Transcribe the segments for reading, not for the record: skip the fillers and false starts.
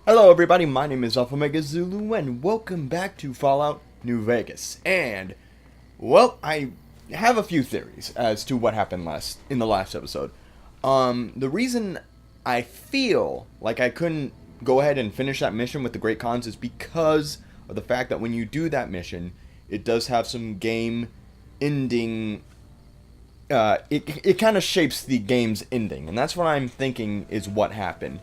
Hello everybody, my name is Alpha Omega Zulu and welcome back to Fallout New Vegas. And, well, I have a few theories as to what happened in the last episode. The reason I feel like I couldn't go ahead and finish that mission with the Great Khans is because of the fact that when you do that mission, it does have some game ending. It kind of shapes the game's ending, and that's what I'm thinking is what happened.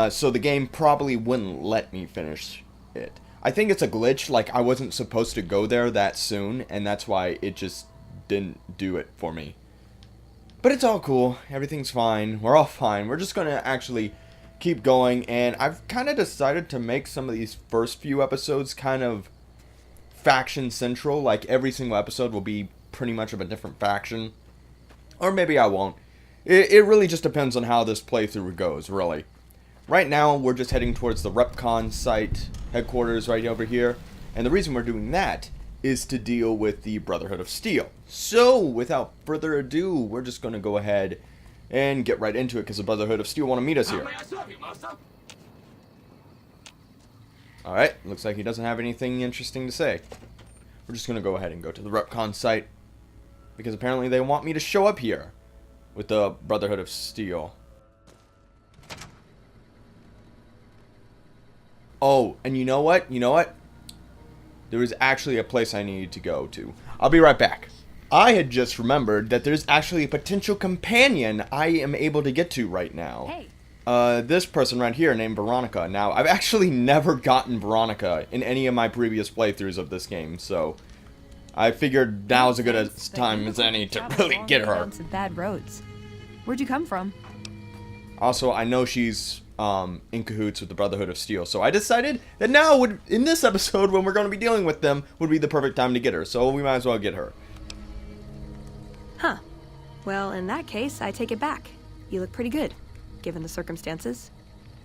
So the game probably wouldn't let me finish it. I think it's a glitch, like I wasn't supposed to go there that soon, and that's why it just didn't do it for me. But it's all cool, everything's fine, we're all fine, we're just gonna actually keep going, and I've kind of decided to make some of these first few episodes kind of faction central, like every single episode will be pretty much of a different faction. Or maybe I won't. It really just depends on how this playthrough goes, really. Right now, we're just heading towards the REPCONN site headquarters right over here. And the reason we're doing that is to deal with the Brotherhood of Steel. So, without further ado, we're just going to go ahead and get right into it because the Brotherhood of Steel want to meet us here. Alright, looks like he doesn't have anything interesting to say. We're just going to go ahead and go to the REPCONN site because apparently they want me to show up here with the Brotherhood of Steel. Oh, and you know what? There is actually a place I need to go to. I'll be right back. I had just remembered that there's actually a potential companion I am able to get to right now. Hey. This person right here named Veronica. Now, I've actually never gotten Veronica in any of my previous playthroughs of this game, so I figured now is as good a time as any to really get her. Some bad roads. Where'd you come from? Also, I know she's in cahoots with the Brotherhood of Steel, so I decided that now, in this episode, when we're going to be dealing with them, would be the perfect time to get her, so we might as well get her. Huh. Well, in that case, I take it back. You look pretty good, given the circumstances.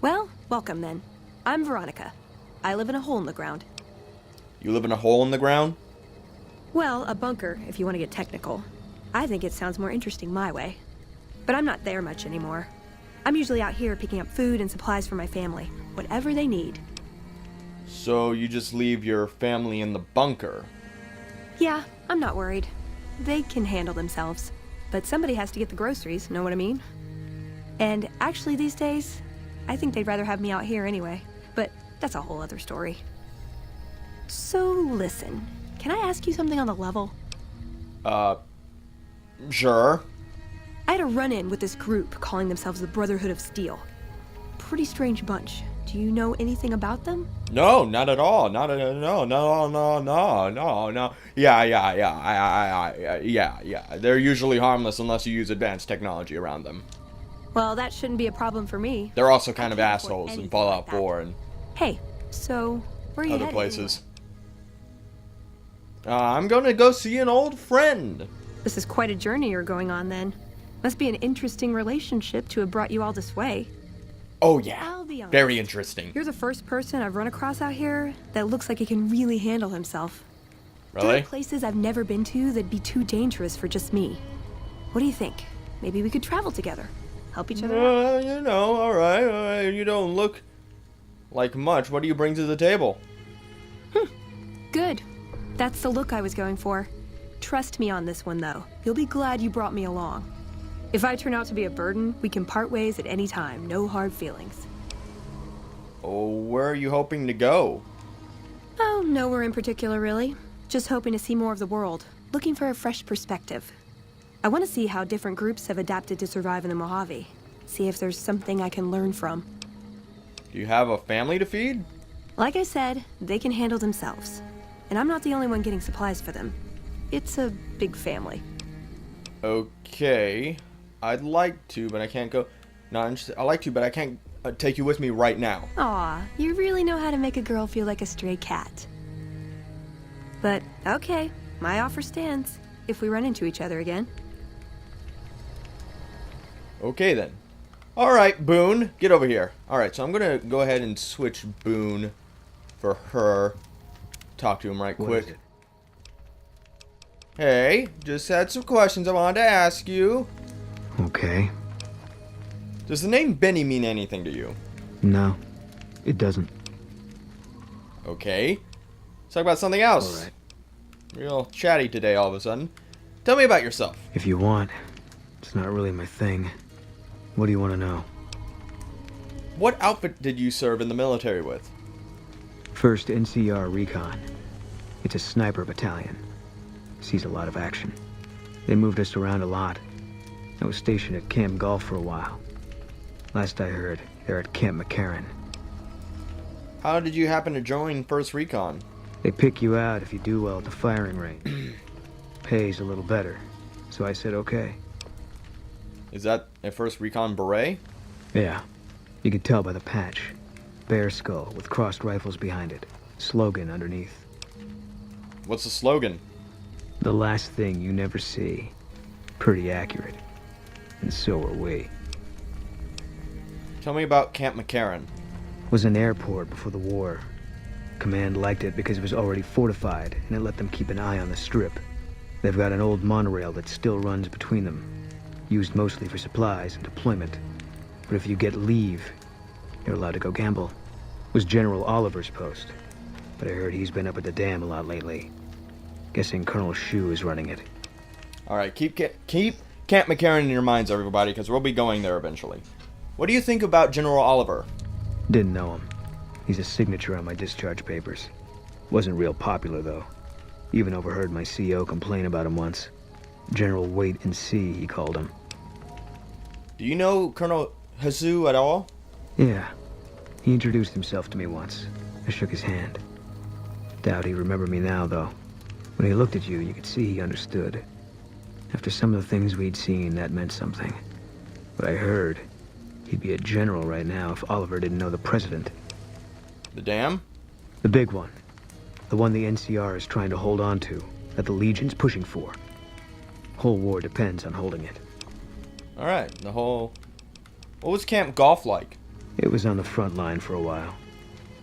Well, welcome then. I'm Veronica. I live in a hole in the ground. You live in a hole in the ground? Well, a bunker, if you want to get technical. I think it sounds more interesting my way. But I'm not there much anymore. I'm usually out here picking up food and supplies for my family, whatever they need. So you just leave your family in the bunker? Yeah, I'm not worried. They can handle themselves. But somebody has to get the groceries, know what I mean? And actually these days, I think they'd rather have me out here anyway. But that's a whole other story. So listen, can I ask you something on the level? Sure. I had a run-in with this group calling themselves the Brotherhood of Steel. Pretty strange bunch. Do you know anything about them? No, not at all. No. Yeah. They're usually harmless unless you use advanced technology around them. Well, that shouldn't be a problem for me. They're also kind of I can't afford assholes in anything Fallout like that. 4 and Hey, so where are you other headed places. I'm gonna go see an old friend. anyway? This is quite a journey you're going on then. Must be an interesting relationship to have brought you all this way. Oh yeah, I'll be honest. very interesting. You're the first person I've run across out here that looks like he can really handle himself. There Really? are places I've never been to that'd be too dangerous for just me. What do you think? Maybe we could travel together. Help each other out. Alright. You don't look like much. What do you bring to the table? Good. That's the look I was going for. Trust me on this one, though. You'll be glad you brought me along. If I turn out to be a burden, we can part ways at any time. No hard feelings. Oh, where are you hoping to go? Oh, nowhere in particular, really. Just hoping to see more of the world. Looking for a fresh perspective. I want to see how different groups have adapted to survive in the Mojave. See if there's something I can learn from. Do you have a family to feed? Like I said, they can handle themselves. And I'm not the only one getting supplies for them. It's a big family. Okay. I'd like to, but I can't go. Not interested. I like to, but I can't take you with me right now. Aw, you really know how to make a girl feel like a stray cat. But, okay, my offer stands, if we run into each other again. Okay then. Alright, Boone, get over here. Alright, so I'm gonna go ahead and switch Boone for her. Talk to him right What is quick. it? Hey, just had some questions I wanted to ask you. Okay. Does the name Benny mean anything to you? No. It doesn't. Okay. Let's talk about something else. All right. Real chatty today all of a sudden. Tell me about yourself. If you want. It's not really my thing. What do you want to know? What outfit did you serve in the military with? 1st NCR Recon. It's a sniper battalion. Sees a lot of action. They moved us around a lot. I was stationed at Camp Golf for a while. Last I heard, they're at Camp McCarran. How did you happen to join 1st Recon? They pick you out if you do well at the firing range. Pays a little better, so I said okay. Is that a 1st Recon beret? Yeah, you can tell by the patch. Bear skull with crossed rifles behind it. Slogan underneath. What's the slogan? The last thing you never see. Pretty accurate. And so are we. Tell me about Camp McCarran. Was an airport before the war. Command liked it because it was already fortified, and it let them keep an eye on the strip. They've got an old monorail that still runs between them. Used mostly for supplies and deployment. But if you get leave, you're allowed to go gamble. Was General Oliver's post. But I heard he's been up at the dam a lot lately. Guessing Colonel Shu is running it. Alright, keep Camp McCarran in your minds, everybody, because we'll be going there eventually. What do you think about General Oliver? Didn't know him. He's a signature on my discharge papers. Wasn't real popular, though. Even overheard my CO complain about him once. General Wait and See, he called him. Do you know Colonel Hazu at all? Yeah. He introduced himself to me once. I shook his hand. Doubt he remembered me now, though. When he looked at you, you could see he understood. After some of the things we'd seen, that meant something. But I heard he'd be a general right now if Oliver didn't know the president. The dam? The big one. The one the NCR is trying to hold on to, that the Legion's pushing for. Whole war depends on holding it. Alright, What was Camp Golf like? It was on the front line for a while.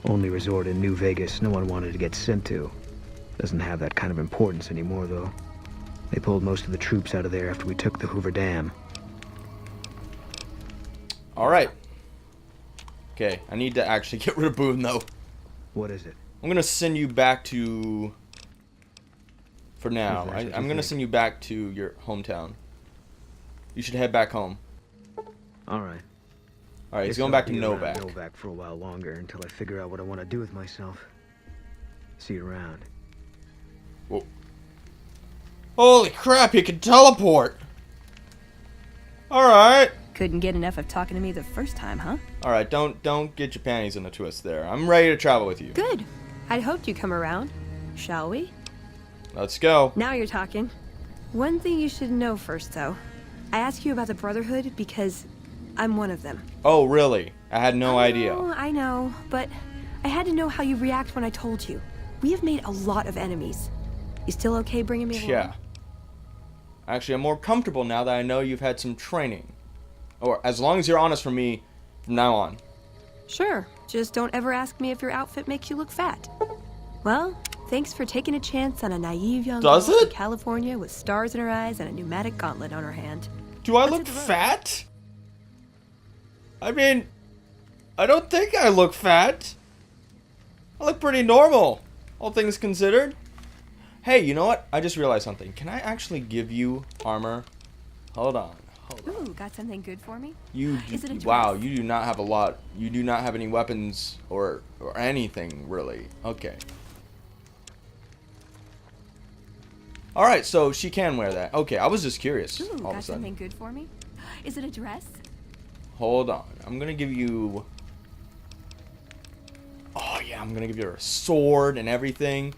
Only resort in New Vegas no one wanted to get sent to. Doesn't have that kind of importance anymore, though. They pulled most of the troops out of there after we took the Hoover Dam. Alright. Okay, I need to actually get rid of Boone, though. What is it? I'm gonna send you back to... For now, If that's what you I'm gonna think. send you back to your hometown. You should head back home. Alright. Alright, he's Guess going I'll back to be around Novak. Novak for a while longer until I figure out what I want to do with myself. See you around. Whoa. Holy crap, he can teleport! Alright. Couldn't get enough of talking to me the first time, huh? Alright, don't get your panties in a twist there. I'm ready to travel with you. Good. I'd hoped you'd come around. Shall we? Let's go. Now you're talking. One thing you should know first, though. I asked you about the Brotherhood because I'm one of them. Oh, really? I had no idea. Oh, I know, but I had to know how you react when I told you. We have made a lot of enemies. You still okay bringing me along? Yeah. Actually, I'm more comfortable now that I know you've had some training. Or, as long as you're honest from me from now on. Sure. Just don't ever ask me if your outfit makes you look fat. Well, thanks for taking a chance on a naive young Does girl it? from California with stars in her eyes and a pneumatic gauntlet on her hand. Do I Let's look hit the road. fat? I mean, I don't think I look fat. I look pretty normal, all things considered. Hey, you know what? I just realized something. Can I actually give you armor? Hold on. Ooh, got something good for me? You Is it a dress? wow, you do not have a lot. You do not have any weapons or anything really. Okay. All right, so she can wear that. Okay, I was just curious Ooh, all of a got sudden. something good for me? Is it a dress? Hold on. I'm going to give you Oh yeah, I'm going to give you a sword and everything.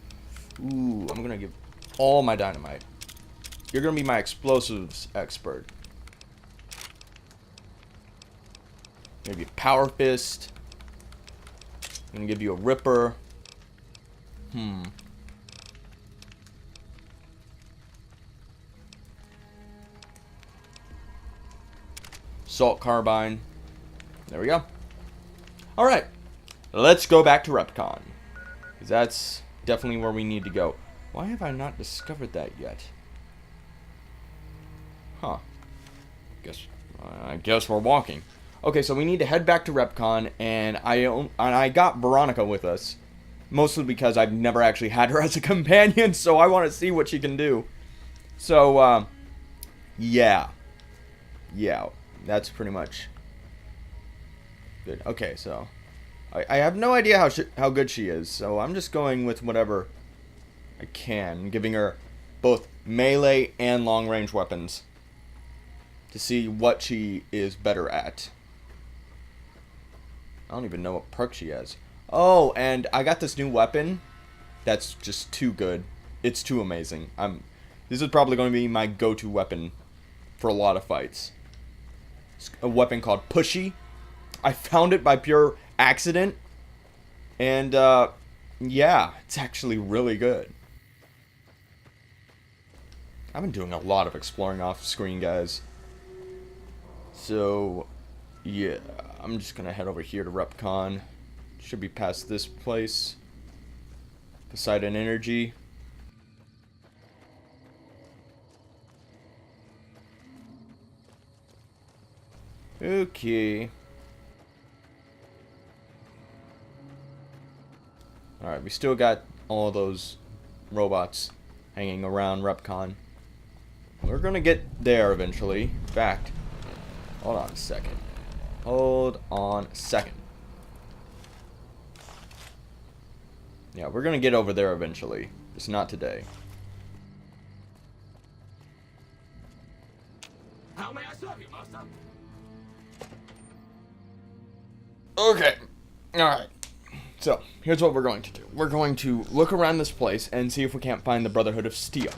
Ooh, I'm going to give all my dynamite. You're going to be my explosives expert. Maybe a power fist. I'm gonna give you a ripper. Salt carbine. There we go. Alright. Let's go back to Repcon. Because that's definitely where we need to go. Why have I not discovered that yet? Huh. I guess we're walking. Okay, so we need to head back to Repcon, and I got Veronica with us. Mostly because I've never actually had her as a companion, so I want to see what she can do. So, yeah. Yeah, that's pretty much good. Okay, so I have no idea how good she is, so I'm just going with whatever I can, giving her both melee and long-range weapons to see what she is better at. I don't even know what perk she has. Oh, and I got this new weapon that's just too good. It's too amazing. This is probably going to be my go-to weapon for a lot of fights. It's a weapon called Pushy. I found it by pure accident. And, yeah, it's actually really good. I've been doing a lot of exploring off screen, guys. So, yeah, I'm just going to head over here to Repcon. Should be past this place. Poseidon Energy. Okay. Alright, we still got all those robots hanging around Repcon. We're gonna get there eventually. In fact, hold on a second. Hold on a second. Yeah, we're gonna get over there eventually. Just not today. How may I serve you, master? Okay. Alright. So, here's what we're going to do. We're going to look around this place and see if we can't find the Brotherhood of Steel.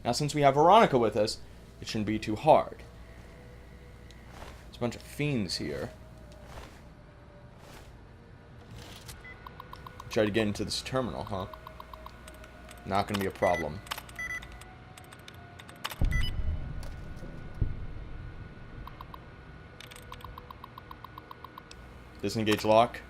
Now, since we have Veronica with us, it shouldn't be too hard. There's a bunch of fiends here. Try to get into this terminal, huh? Not gonna be a problem. Disengage lock.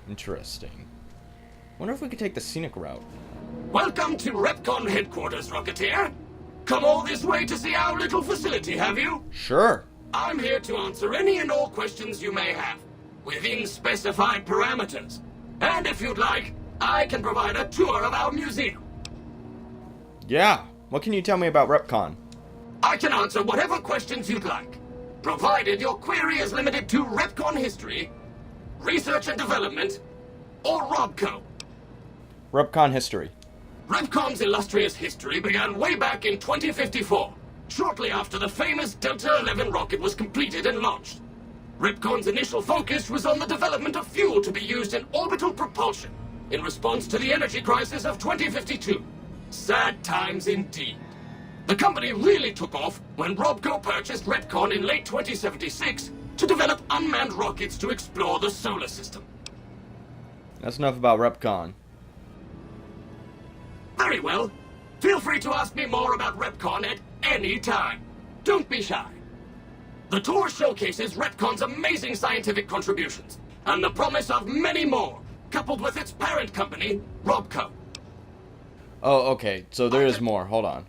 Interesting. Wonder if we could take the scenic route. Welcome to Repcon headquarters, Rocketeer. Come all this way to see our little facility, have you? Sure. I'm here to answer any and all questions you may have, within specified parameters. And if you'd like, I can provide a tour of our museum. Yeah. What can you tell me about Repcon? I can answer whatever questions you'd like, provided your query is limited to Repcon history, research and development, or Robco. Repcon history. Repcon's illustrious history began way back in 2054, shortly after the famous Delta-11 rocket was completed and launched. Repcon's initial focus was on the development of fuel to be used in orbital propulsion, in response to the energy crisis of 2052. Sad times indeed. The company really took off when Robco purchased Repcon in late 2076 to develop unmanned rockets to explore the solar system. That's enough about Repcon. Very well. Feel free to ask me more about Repcon at any time. Don't be shy. The tour showcases Repcon's amazing scientific contributions, and the promise of many more, coupled with its parent company, Robco. Oh, okay. So there is more. Hold on.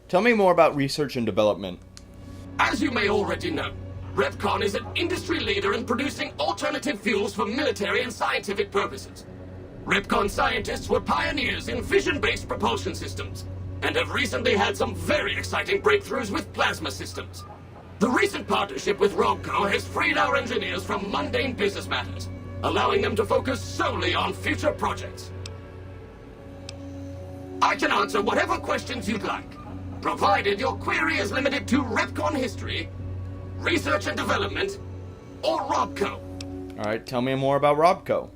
Tell me more about research and development. As you may already know, Repcon is an industry leader in producing alternative fuels for military and scientific purposes. Repcon scientists were pioneers in fission-based propulsion systems, and have recently had some very exciting breakthroughs with plasma systems. The recent partnership with Robco has freed our engineers from mundane business matters, allowing them to focus solely on future projects. I can answer whatever questions you'd like, provided your query is limited to Repcon history, research and development, or Robco. Alright, tell me more about Robco.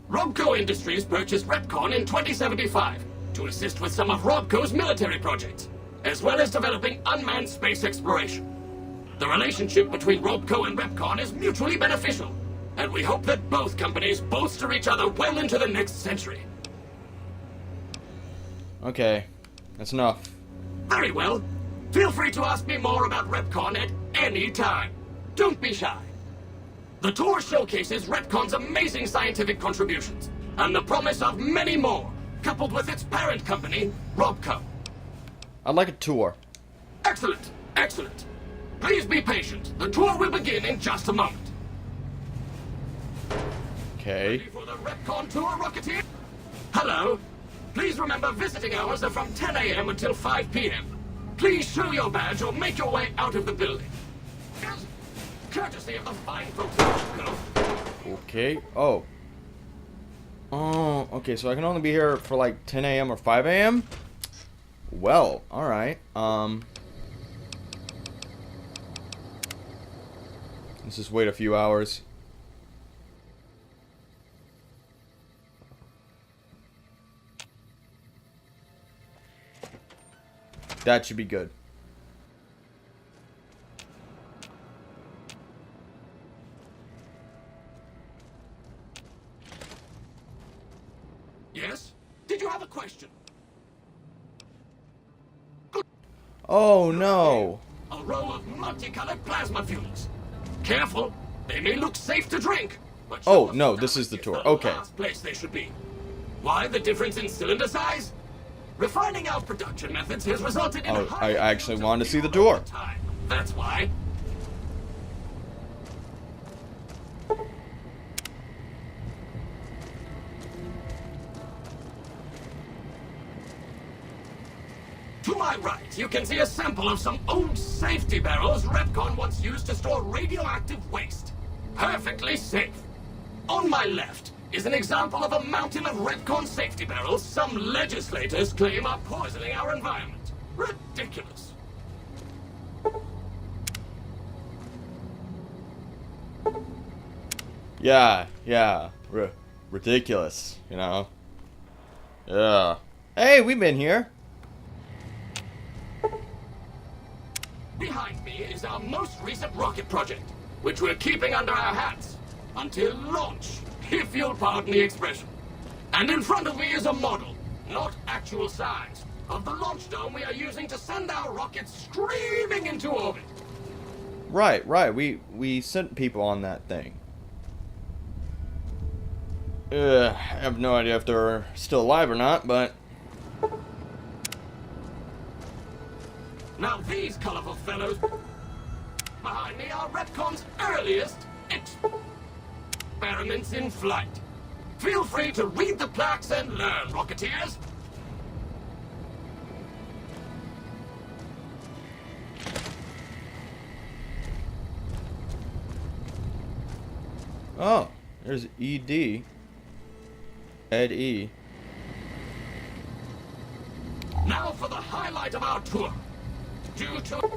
Robco Industries purchased Repcon in 2075 to assist with some of Robco's military projects, as well as developing unmanned space exploration. The relationship between Robco and Repcon is mutually beneficial, and we hope that both companies bolster each other well into the next century. Okay, that's enough. Very well. Feel free to ask me more about Repcon at any time. Don't be shy. The tour showcases Repcon's amazing scientific contributions, and the promise of many more, coupled with its parent company, Robco. I'd like a tour. Excellent, excellent. Please be patient. The tour will begin in just a moment. Okay. Ready for the Repcon tour, Rocketeer? Hello. Please remember visiting hours are from 10 a.m. until 5 p.m. Please show your badge or make your way out of the building. Courtesy of the fine folks at Repco. Okay. Oh. Oh, okay, so I can only be here for like 10 a.m. or 5 a.m.? Well, alright. Let's just wait a few hours. That should be good. Yes? Did you have a question? Oh no. A row of multicolored plasma fuels. Careful, they may look safe to drink, but Oh, no, this is the tour. Okay. last place they should be. Why the difference in cylinder size? Refining our production methods has resulted in Oh, high I actually yields wanted to of see the fuel tour. over time. That's why. To my right, you can see a sample of some old safety barrels Repcon once used to store radioactive waste. Perfectly safe. On my left is an example of a mountain of Repcon safety barrels some legislators claim are poisoning our environment. Ridiculous. Yeah. Ridiculous, you know? Yeah. Hey, we've been here. Behind me is our most recent rocket project, which we're keeping under our hats until launch, if you'll pardon the expression. And in front of me is a model, not actual size, of the launch dome we are using to send our rockets screaming into orbit. Right. We sent people on that thing. I have no idea if they're still alive or not, but... Now these colorful fellows behind me are Repcon's earliest experiments in flight. Feel free to read the plaques and learn, Rocketeers. Oh, there's ED. Ed E. Now for the highlight of our tour. Due to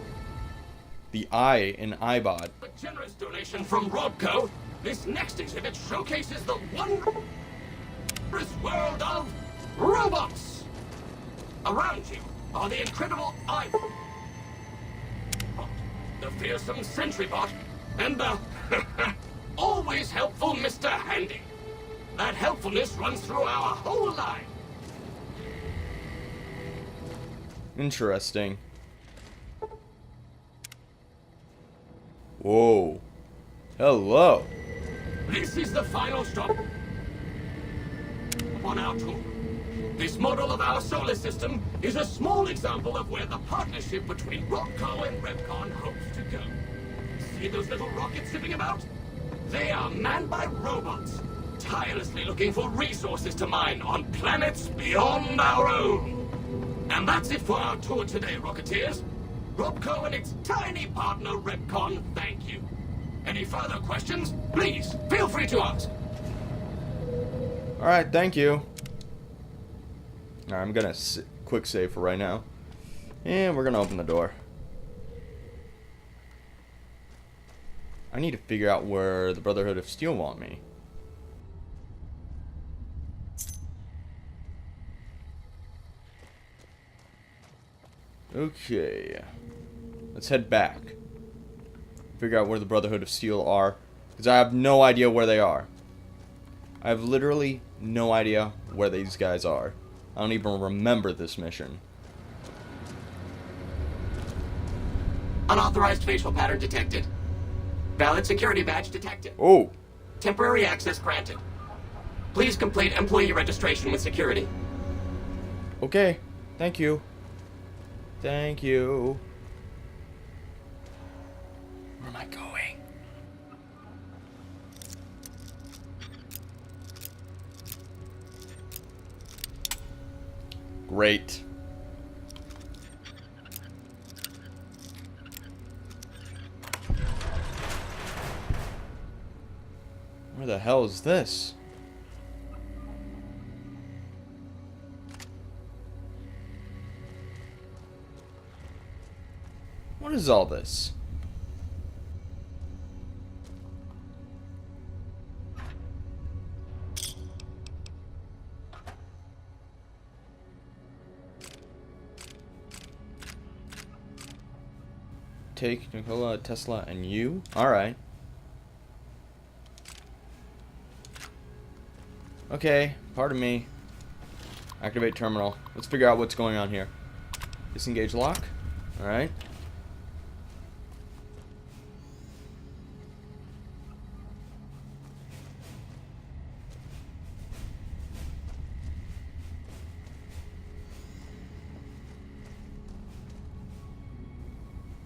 The I in iBot. a generous donation from Robco, this next exhibit showcases the wondrous world of robots. Around you are the incredible iBot, the fearsome SentryBot, and the always helpful Mr. Handy. That helpfulness runs through our whole line. Interesting. Whoa. Hello. This is the final stop on our tour. This model of our solar system is a small example of where the partnership between Robco and Repcon hopes to go. See those little rockets zipping about? They are manned by robots, tirelessly looking for resources to mine on planets beyond our own. And that's it for our tour today, Rocketeers. Robco and its tiny partner, Repcon, thank you. Any further questions? Please, feel free to ask. Alright, thank you. Alright, I'm gonna quick save for right now. And we're gonna open the door. I need to figure out where the Brotherhood of Steel want me. Okay. Let's head back. Figure out where the Brotherhood of Steel are. Because I have no idea where they are. I have literally no idea where these guys are. I don't even remember this mission. Unauthorized facial pattern detected. Valid security badge detected. Oh! Temporary access granted. Please complete employee registration with security. Okay. Thank you. Thank you. Where am I going? Great. Where the hell is this? What is all this? Take Nikola Tesla and you? Alright. Okay, pardon me. Activate terminal. Let's figure out what's going on here. Disengage lock. Alright.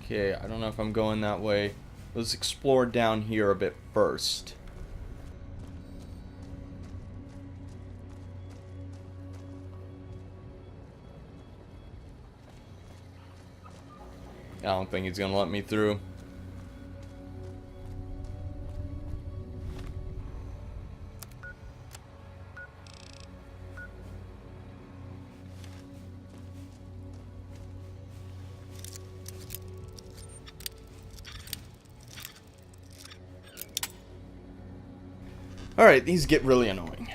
Okay, I don't know if I'm going that way. Let's explore down here a bit first. I don't think he's gonna let me through. Alright, these get really annoying.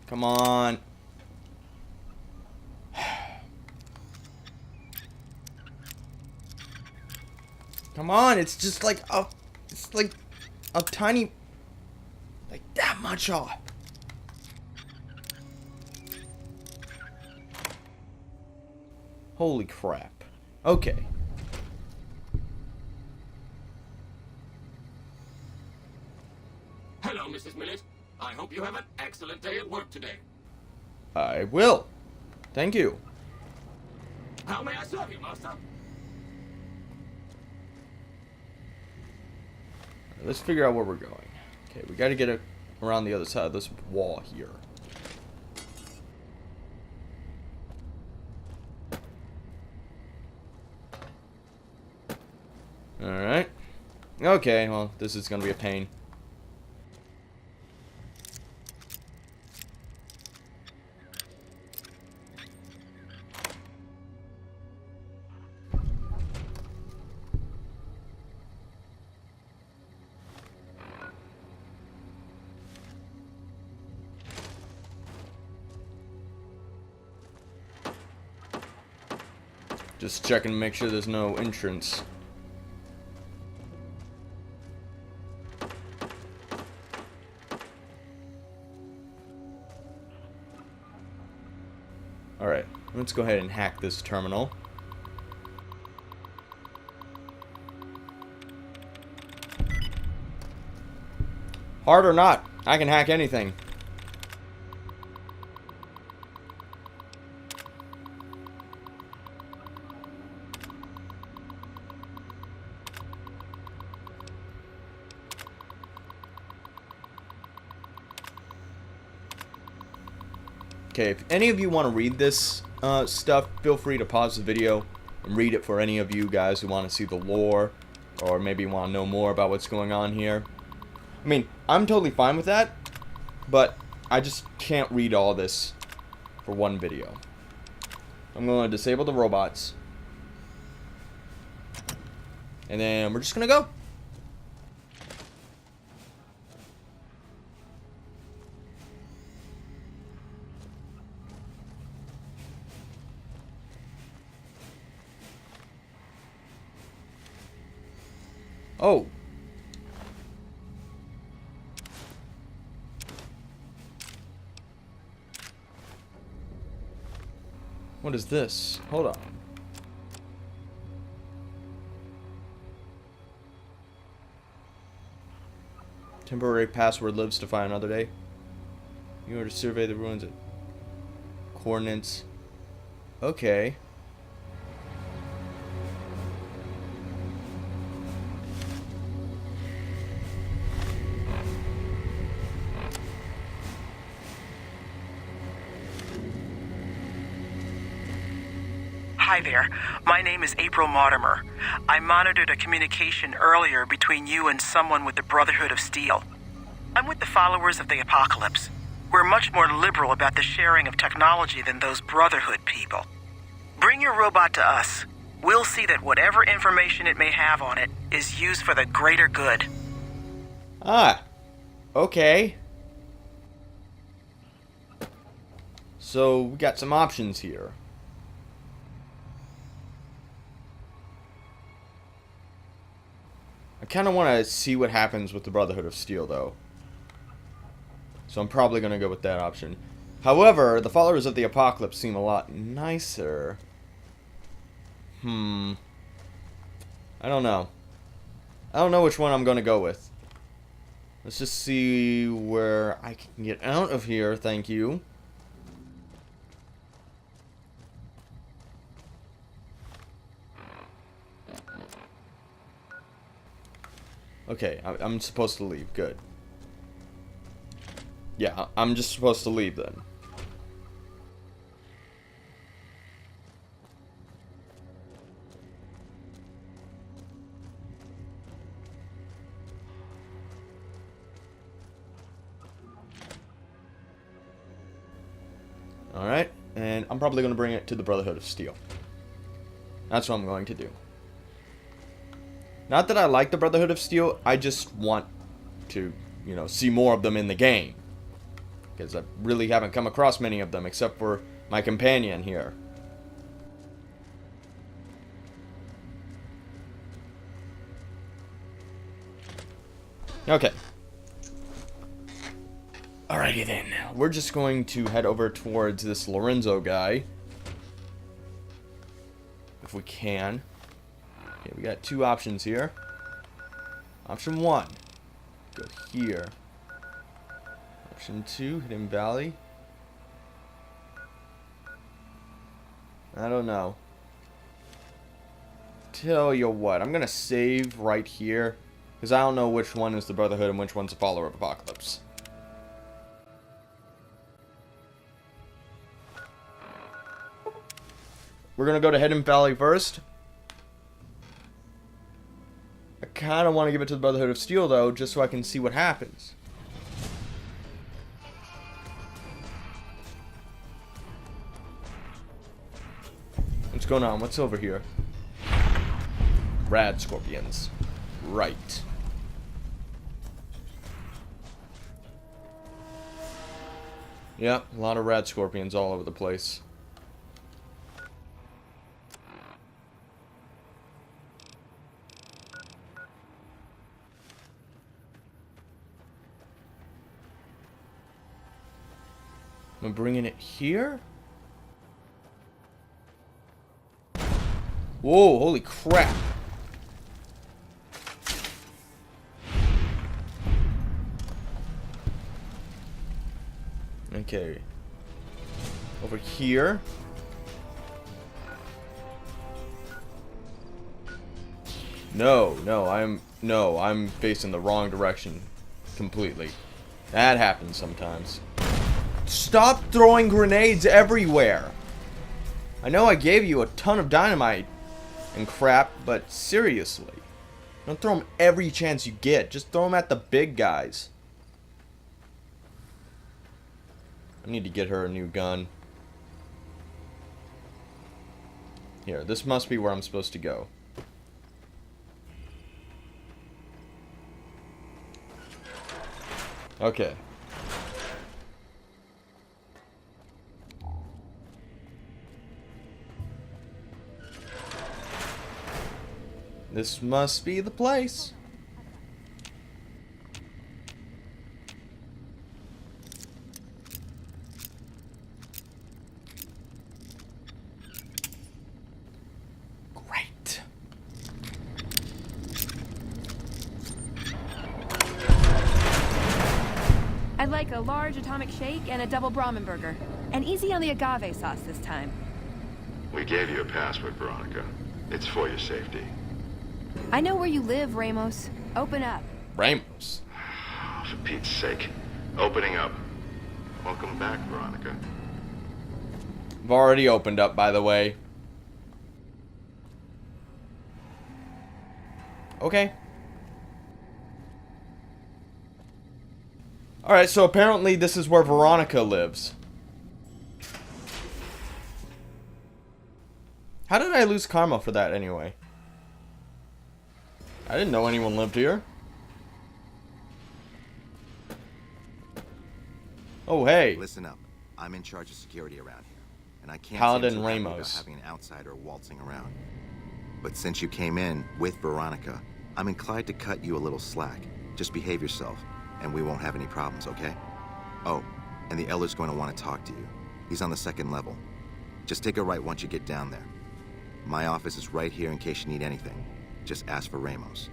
Come on. Come on, it's just like a... It's like a tiny... Like that much off. Holy crap. Okay. Hello, Mrs. Millet. I hope you have an excellent day at work today. I will. Thank you. How may I serve you, Master? Let's figure out where we're going. Okay, we gotta get around the other side of this wall here. Alright. Okay, well, this is gonna be a pain. Just checking to make sure there's no entrance. Alright, let's go ahead and hack this terminal. Hard or not, I can hack anything. Okay, if any of you want to read this stuff, feel free to pause the video and read it for any of you guys who want to see the lore, or maybe want to know more about what's going on here. I mean, I'm totally fine with that, but I just can't read all this for one video. I'm going to disable the robots, and then we're just going to go. Oh. What is this? Hold on. Temporary password lives to fight another day. You are to survey the ruins. coordinates. Okay. Hi there. My name is April Mortimer. I monitored a communication earlier between you and someone with the Brotherhood of Steel. I'm with the followers of the Apocalypse. We're much more liberal about the sharing of technology than those Brotherhood people. Bring your robot to us. We'll see that whatever information it may have on it is used for the greater good. Ah. Okay. So, we got some options here. I kind of want to see what happens with the Brotherhood of Steel, though. So I'm probably going to go with that option. However, the followers of the Apocalypse seem a lot nicer. I don't know. I don't know which one I'm going to go with. Let's just see where I can get out of here, thank you. Okay, I'm supposed to leave. Good. Yeah, I'm just supposed to leave then. Alright, and I'm probably going to bring it to the Brotherhood of Steel. That's what I'm going to do. Not that I like the Brotherhood of Steel, I just want to, you know, see more of them in the game. Because I really haven't come across many of them, except for my companion here. Okay. Alrighty then. We're just going to head over towards this Lorenzo guy. If we can. Okay, we got two options here. Option 1. Go here. Option 2, Hidden Valley. I don't know. Tell you what, I'm gonna save right here. Because I don't know which one is the Brotherhood and which one's a follower of Apocalypse. We're gonna go to Hidden Valley first. I kind of want to give it to the Brotherhood of Steel, though, just so I can see what happens. What's going on? What's over here? Rad Scorpions. Right. Yep, a lot of Rad Scorpions all over the place. I'm bringing it here? Whoa, holy crap. Okay. Over here. No, I'm facing the wrong direction completely. That happens sometimes. Stop throwing grenades everywhere. I know I gave you a ton of dynamite and crap, but seriously. Don't throw them every chance you get. Just throw them at the big guys. I need to get her a new gun. Here, this must be where I'm supposed to go. Okay. This must be the place. Great. I'd like a large atomic shake and a double Brahmin burger. And easy on the agave sauce this time. We gave you a password, Veronica. It's for your safety. I know where you live, Ramos. Open up. Ramos. For Pete's sake. Opening up. Welcome back, Veronica. I've already opened up, by the way. Okay. Alright, so apparently this is where Veronica lives. How did I lose karma for that anyway? I didn't know anyone lived here. Oh, hey. Listen up. I'm in charge of security around here, and I can't Paladin seem too happy about Ramos. having an outsider waltzing around. But since you came in with Veronica, I'm inclined to cut you a little slack. Just behave yourself, and we won't have any problems, okay? Oh, and the Elder's going to want to talk to you. He's on the 2nd level. Just take a right once you get down there. My office is right here in case you need anything. Just ask for Ramos.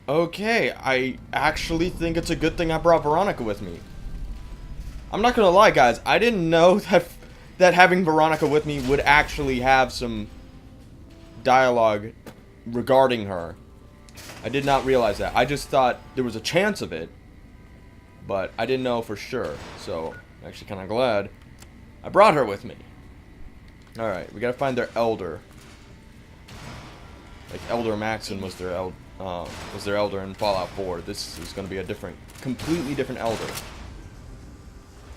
Okay, I actually think it's a good thing I brought Veronica with me. I'm not gonna lie, guys. I didn't know that having Veronica with me would actually have some dialogue regarding her. I did not realize that. I just thought there was a chance of it, but I didn't know for sure. So, I'm actually kind of glad I brought her with me. Alright, we gotta find their elder. Like Elder Maxon was their elder in Fallout 4. This is gonna be a completely different elder.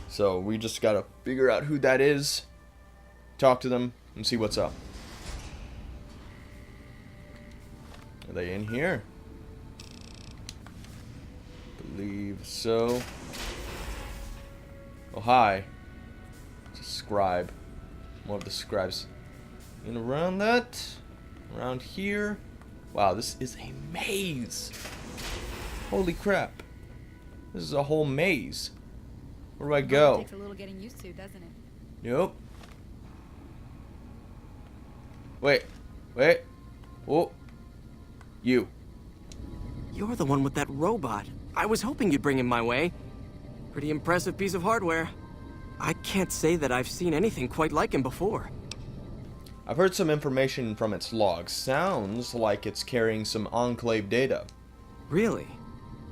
So we just gotta figure out who that is, talk to them, and see what's up. Are they in here? Believe so. Oh, hi. It's a scribe. More of the scribes. And around that, around here. Wow, this is a maze. Holy crap. This is a whole maze. Where do I go? Takes a little getting used to, doesn't it? Nope. Wait. Oh. You. You're the one with that robot. I was hoping you'd bring him my way. Pretty impressive piece of hardware. I can't say that I've seen anything quite like him before. I've heard some information from its logs. Sounds like it's carrying some Enclave data. Really?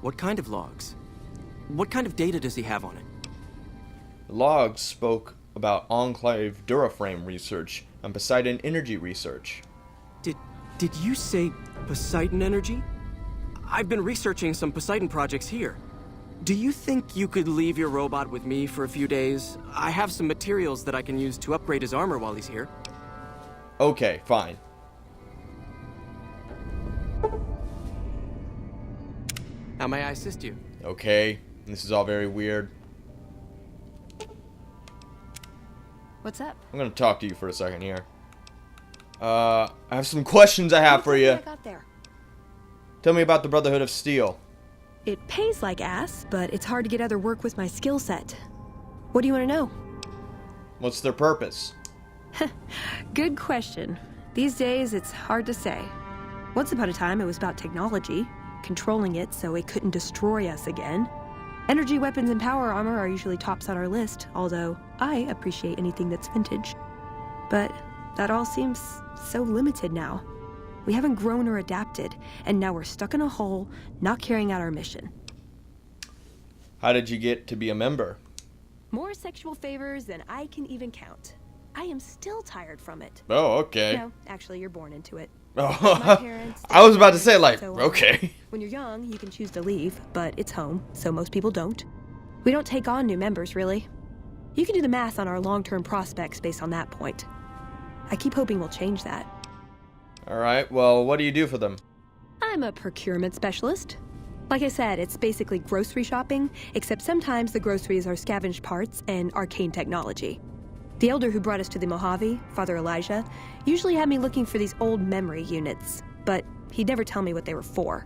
What kind of logs? What kind of data does he have on it? The logs spoke about Enclave Duraframe research and Poseidon Energy research. Did you say Poseidon Energy? I've been researching some Poseidon projects here. Do you think you could leave your robot with me for a few days? I have some materials that I can use to upgrade his armor while he's here. Okay, fine. How may I assist you? Okay, this is all very weird. What's up? I'm gonna talk to you for a second here. I have some questions I have for you. I got there. Tell me about the Brotherhood of Steel. It pays like ass, but it's hard to get other work with my skill set. What do you want to know? What's their purpose? Good question. These days, it's hard to say. Once upon a time, it was about technology, controlling it so it couldn't destroy us again. Energy weapons and power armor are usually tops on our list, although I appreciate anything that's vintage. But that all seems so limited now. We haven't grown or adapted, and now we're stuck in a hole, not carrying out our mission. How did you get to be a member? More sexual favors than I can even count. I am still tired from it. Oh, okay. No, actually, you're born into it. Oh, My parents, I was about to say, like, so on. okay. When you're young, you can choose to leave, but it's home, so most people don't. We don't take on new members, really. You can do the math on our long-term prospects based on that point. I keep hoping we'll change that. Alright, well, what do you do for them? I'm a procurement specialist. Like I said, it's basically grocery shopping, except sometimes the groceries are scavenged parts and arcane technology. The elder who brought us to the Mojave, Father Elijah, usually had me looking for these old memory units, but he'd never tell me what they were for.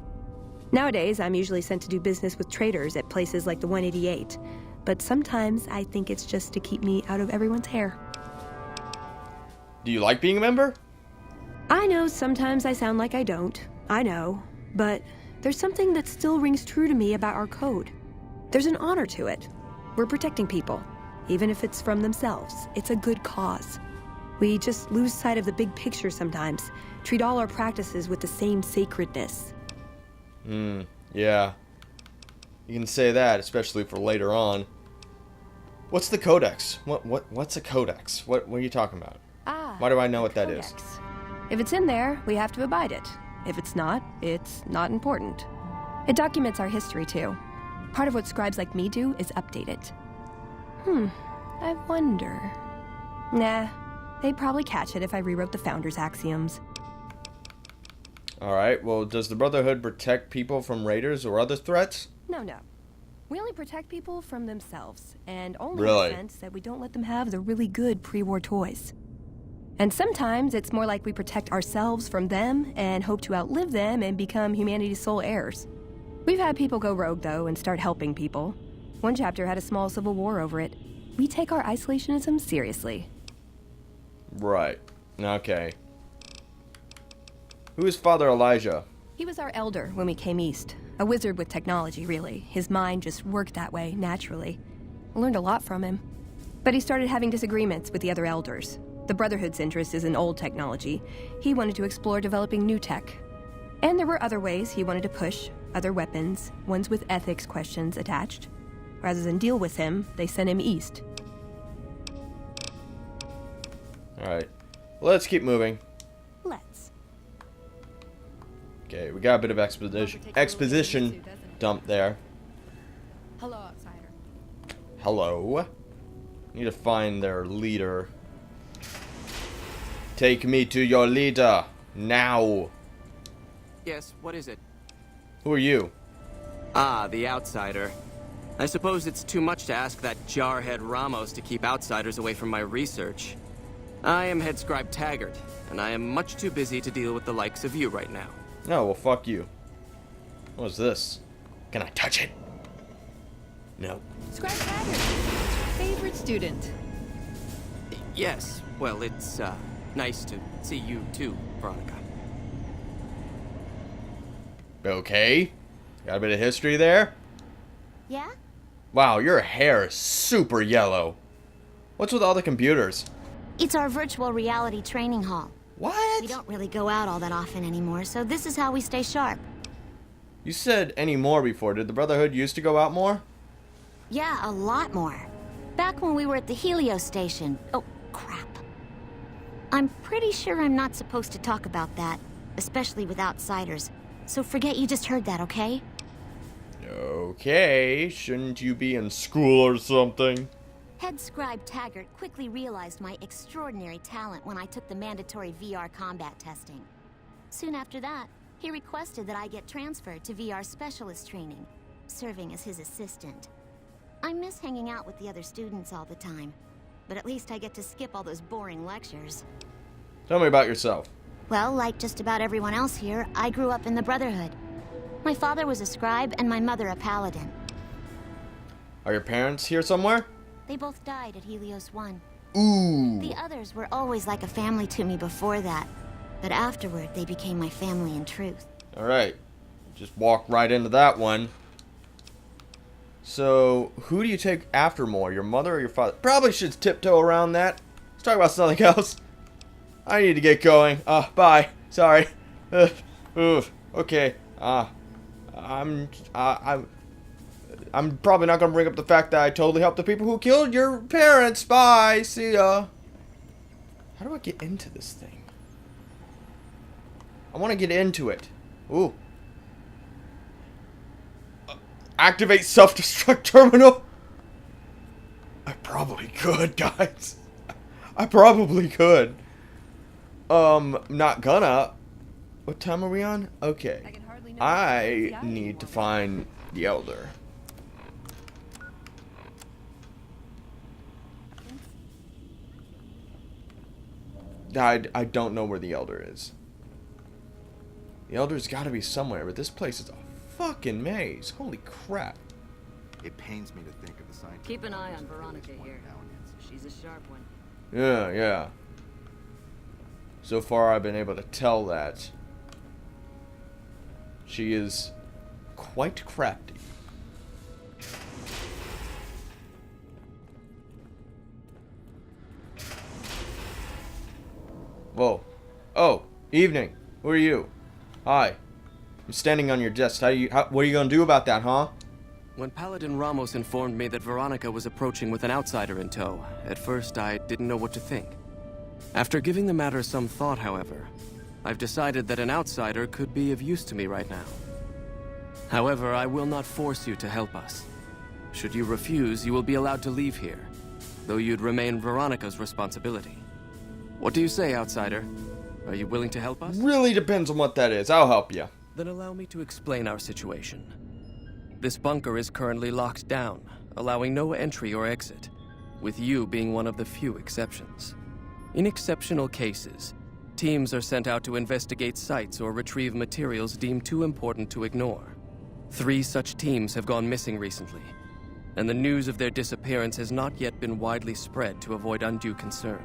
Nowadays, I'm usually sent to do business with traders at places like the 188, but sometimes I think it's just to keep me out of everyone's hair. Do you like being a member? I know sometimes I sound like I don't. I know. But there's something that still rings true to me about our code. There's an honor to it. We're protecting people. even if it's from themselves. It's a good cause. We just lose sight of the big picture sometimes, treat all our practices with the same sacredness. Yeah. You can say that, especially for later on. What's the codex? What's a codex? What are you talking about? Why do I know what that is? Codex. If it's in there, we have to abide it. If it's not important. It documents our history, too. Part of what scribes like me do is update it. I wonder... Nah, they'd probably catch it if I rewrote the Founder's axioms. Alright, well, does the Brotherhood protect people from raiders or other threats? No. We only protect people from themselves, and only Really? in the sense that we don't let them have the really good pre-war toys. And sometimes it's more like we protect ourselves from them and hope to outlive them and become humanity's sole heirs. We've had people go rogue, though, and start helping people. One chapter had a small civil war over it. We take our isolationism seriously. Right. Okay. Who is Father Elijah? He was our elder when we came east. A wizard with technology, really. His mind just worked that way, naturally. I learned a lot from him. But he started having disagreements with the other elders. The Brotherhood's interest is in old technology. He wanted to explore developing new tech. And there were other ways he wanted to push, other weapons, ones with ethics questions attached. Rather than deal with him, they sent him east. Alright. Let's keep moving. Let's. Okay, we got a bit of exposition dump there. Hello, outsider. Hello? Need to find their leader. Take me to your leader. Now. Yes, what is it? Who are you? Ah, the outsider. I suppose it's too much to ask that jarhead Ramos to keep outsiders away from my research. I am Head Scribe Taggart, and I am much too busy to deal with the likes of you right now. No, well, fuck you. What's this? Can I touch it? No. Scribe Taggart, favorite student. Yes, well, it's, nice to see you too, Veronica. Okay. Got a bit of history there? Yeah? Wow, your hair is super yellow. What's with all the computers? It's our virtual reality training hall. What? We don't really go out all that often anymore, so this is how we stay sharp. You said any more before. Did the Brotherhood used to go out more? Yeah, a lot more. Back when we were at the Helios station. Oh, crap. I'm pretty sure I'm not supposed to talk about that, especially with outsiders. So forget you just heard that, okay? Okay, shouldn't you be in school or something? Head Scribe Taggart quickly realized my extraordinary talent when I took the mandatory VR combat testing. Soon after that, he requested that I get transferred to VR specialist training, serving as his assistant. I miss hanging out with the other students all the time, but at least I get to skip all those boring lectures. Tell me about yourself. Well, like just about everyone else here, I grew up in the Brotherhood. My father was a scribe and my mother a paladin. Are your parents here somewhere? They both died at Helios 1. Ooh. The others were always like a family to me before that, but afterward they became my family in truth. Alright. Just walk right into that one. So, who do you take after more, your mother or your father? Probably should tiptoe around that. Let's talk about something else. I need to get going. Bye. Sorry. Okay. I'm probably not gonna bring up the fact that I totally helped the people who killed your parents. Bye. See ya. How do I get into this thing? I want to get into it. Ooh. Activate self-destruct terminal. I probably could, guys. I probably could. Not gonna. What time are we on? Okay. I need to find the Elder. I don't know where the Elder is. The Elder's gotta be somewhere, but this place is a fucking maze. Holy crap. It pains me to think of the scientific... Keep an eye on Veronica here. She's a sharp one. Yeah. So far, I've been able to tell that she is quite crafty. Whoa. Oh, evening. Who are you? Hi. I'm standing on your desk. What are you gonna do about that, huh? When Paladin Ramos informed me that Veronica was approaching with an outsider in tow, at first I didn't know what to think. After giving the matter some thought, however, I've decided that an outsider could be of use to me right now. However, I will not force you to help us. Should you refuse, you will be allowed to leave here, though you'd remain Veronica's responsibility. What do you say, outsider? Are you willing to help us? Really depends on what that is. I'll help you. Then allow me to explain our situation. This bunker is currently locked down, allowing no entry or exit, with you being one of the few exceptions. In exceptional cases, teams are sent out to investigate sites or retrieve materials deemed too important to ignore. 3 such teams have gone missing recently, and the news of their disappearance has not yet been widely spread to avoid undue concern.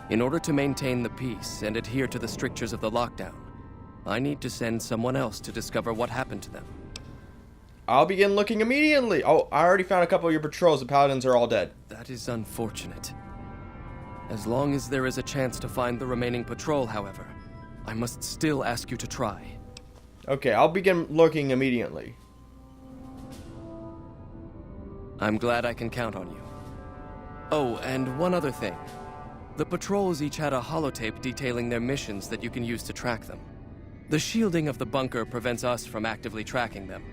In order to maintain the peace and adhere to the strictures of the lockdown, I need to send someone else to discover what happened to them. I'll begin looking immediately. Oh, I already found a couple of your patrols. The paladins are all dead. That is unfortunate. As long as there is a chance to find the remaining patrol, however, I must still ask you to try. Okay, I'll begin looking immediately. I'm glad I can count on you. Oh, and one other thing. The patrols each had a holotape detailing their missions that you can use to track them. The shielding of the bunker prevents us from actively tracking them,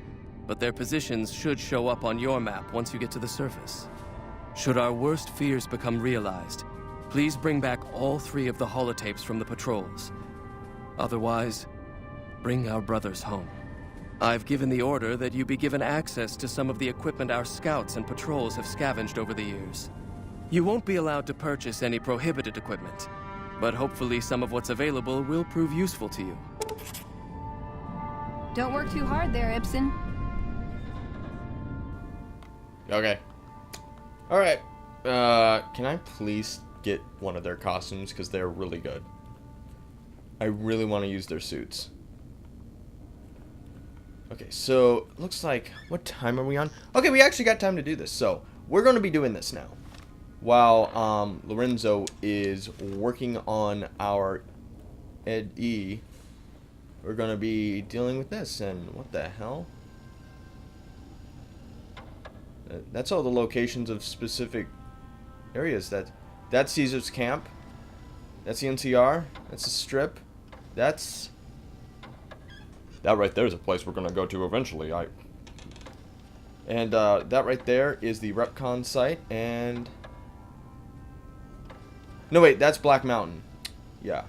but their positions should show up on your map once you get to the surface. Should our worst fears become realized, please bring back all 3 of the holotapes from the patrols. Otherwise, bring our brothers home. I've given the order that you be given access to some of the equipment our scouts and patrols have scavenged over the years. You won't be allowed to purchase any prohibited equipment, but hopefully some of what's available will prove useful to you. Don't work too hard there, Ibsen. Okay. Alright. Can I please get one of their costumes? Because they're really good. I really want to use their suits. Okay, so, looks like... What time are we on? Okay, we actually got time to do this. So, we're going to be doing this now. While, Lorenzo is working on our Ed-E, we're going to be dealing with this. And what the hell? That's all the locations of specific areas. That's Caesar's Camp. That's the NCR. That's the Strip. That right there is a place we're gonna go to eventually. And that right there is the Repcon site. And no, wait, that's Black Mountain. Yeah,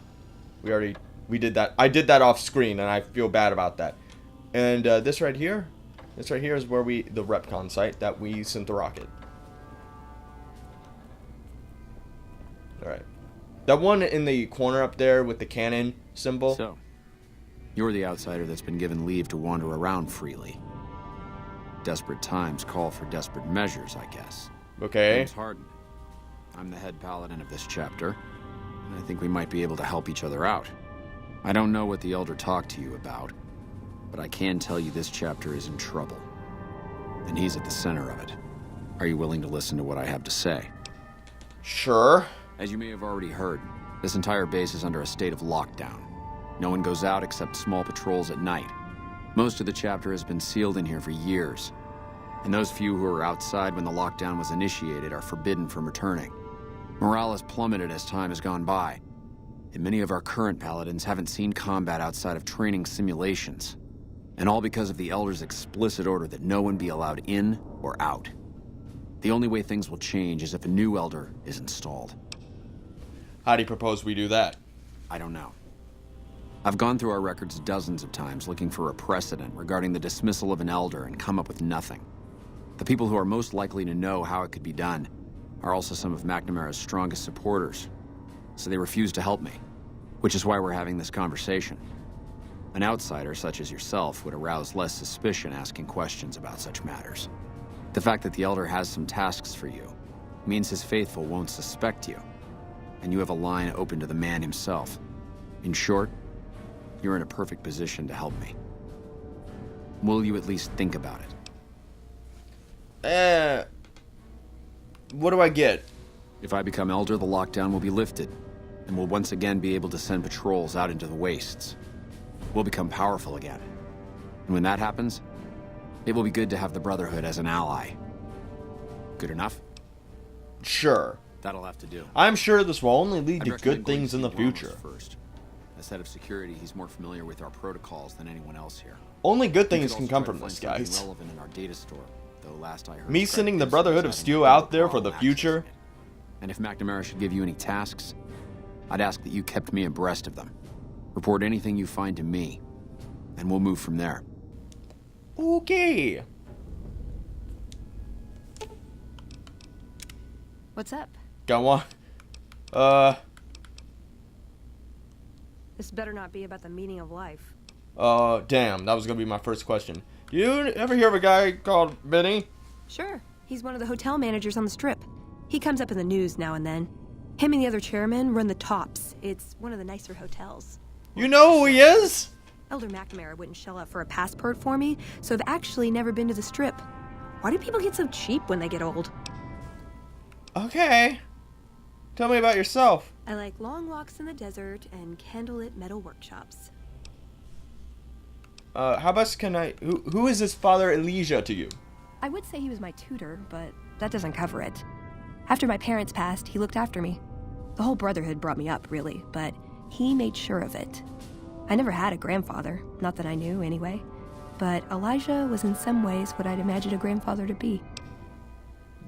we did that. I did that off screen, and I feel bad about that. And this right here. This right here is where the Repcon site that we sent the rocket. Alright. That one in the corner up there with the cannon symbol. So, you're the outsider that's been given leave to wander around freely. Desperate times call for desperate measures, I guess. Okay. Name's Hardin. I'm the head paladin of this chapter, and I think we might be able to help each other out. I don't know what the Elder talked to you about, but I can tell you this chapter is in trouble. And he's at the center of it. Are you willing to listen to what I have to say? Sure. As you may have already heard, this entire base is under a state of lockdown. No one goes out except small patrols at night. Most of the chapter has been sealed in here for years. And those few who were outside when the lockdown was initiated are forbidden from returning. Morale has plummeted as time has gone by. And many of our current paladins haven't seen combat outside of training simulations. And all because of the Elder's explicit order that no one be allowed in or out. The only way things will change is if a new Elder is installed. How do you propose we do that? I don't know. I've gone through our records dozens of times looking for a precedent regarding the dismissal of an Elder and come up with nothing. The people who are most likely to know how it could be done are also some of McNamara's strongest supporters, so they refuse to help me, which is why we're having this conversation. An outsider such as yourself would arouse less suspicion asking questions about such matters. The fact that the Elder has some tasks for you means his faithful won't suspect you, and you have a line open to the man himself. In short, you're in a perfect position to help me. Will you at least think about it? What do I get? If I become Elder, the lockdown will be lifted. and we'll once again be able to send patrols out into the wastes. We'll become powerful again. And when that happens, it will be good to have the Brotherhood as an ally. Good enough? Sure. That'll have to do. I'm sure this will only lead I'd to recommend good going things to in the see Ramos future. First. As head of security, he's more familiar with our protocols than anyone else here. Only good We things could can also come try from to this, find something guys. relevant in our data store, though last I heard, Me Scrap sending the Gibson Brotherhood was of having Steel no out there for problem the future. accessing it. And if McNamara should give you any tasks, I'd ask that you kept me abreast of them. Report anything you find to me, and we'll move from there. Okay. What's up? Got one. This better not be about the meaning of life. Damn, that was gonna be my first question. You ever hear of a guy called Benny? Sure. He's one of the hotel managers on the Strip. He comes up in the news now and then. Him and the other chairman run the Tops. It's one of the nicer hotels. You know who he is? Elder McNamara wouldn't shell out for a passport for me, so I've actually never been to the Strip. Why do people get so cheap when they get old? Okay. Tell me about yourself. I like long walks in the desert and candlelit metal workshops. How best can I... Who is this Father Elijah to you? I would say he was my tutor, but that doesn't cover it. After my parents passed, he looked after me. The whole Brotherhood brought me up, really, but he made sure of it. I never had a grandfather, not that I knew anyway, but Elijah was in some ways what I'd imagined a grandfather to be.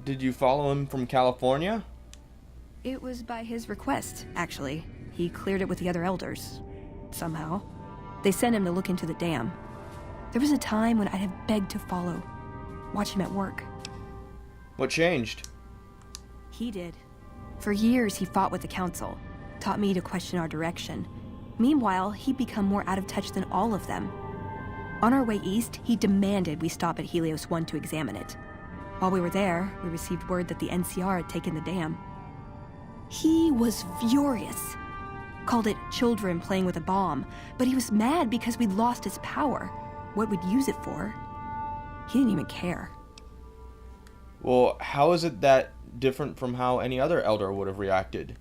Did you follow him from California? It was by his request, actually. He cleared it with the other elders. Somehow. They sent him to look into the dam. There was a time when I'd have begged to follow. Watch him at work. What changed? He did. For years, he fought with the council, taught me to question our direction. Meanwhile, he'd become more out of touch than all of them. On our way east, he demanded we stop at Helios 1 to examine it. While we were there, we received word that the NCR had taken the dam. He was furious. Called it children playing with a bomb, but he was mad because we'd lost its power. What we'd use it for. He didn't even care. Well, how is it that different from how any other elder would have reacted?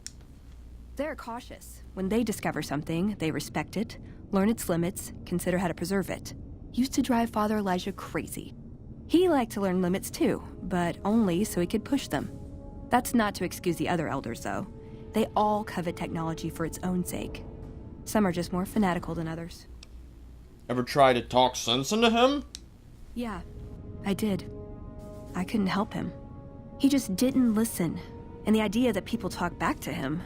They're cautious. When they discover something, they respect it, learn its limits, consider how to preserve it. Used to drive Father Elijah crazy. He liked to learn limits too, but only so he could push them. That's not to excuse the other elders, though. They all covet technology for its own sake. Some are just more fanatical than others. Ever try to talk sense into him? Yeah, I did. I couldn't help him. He just didn't listen. And the idea that people talk back to him...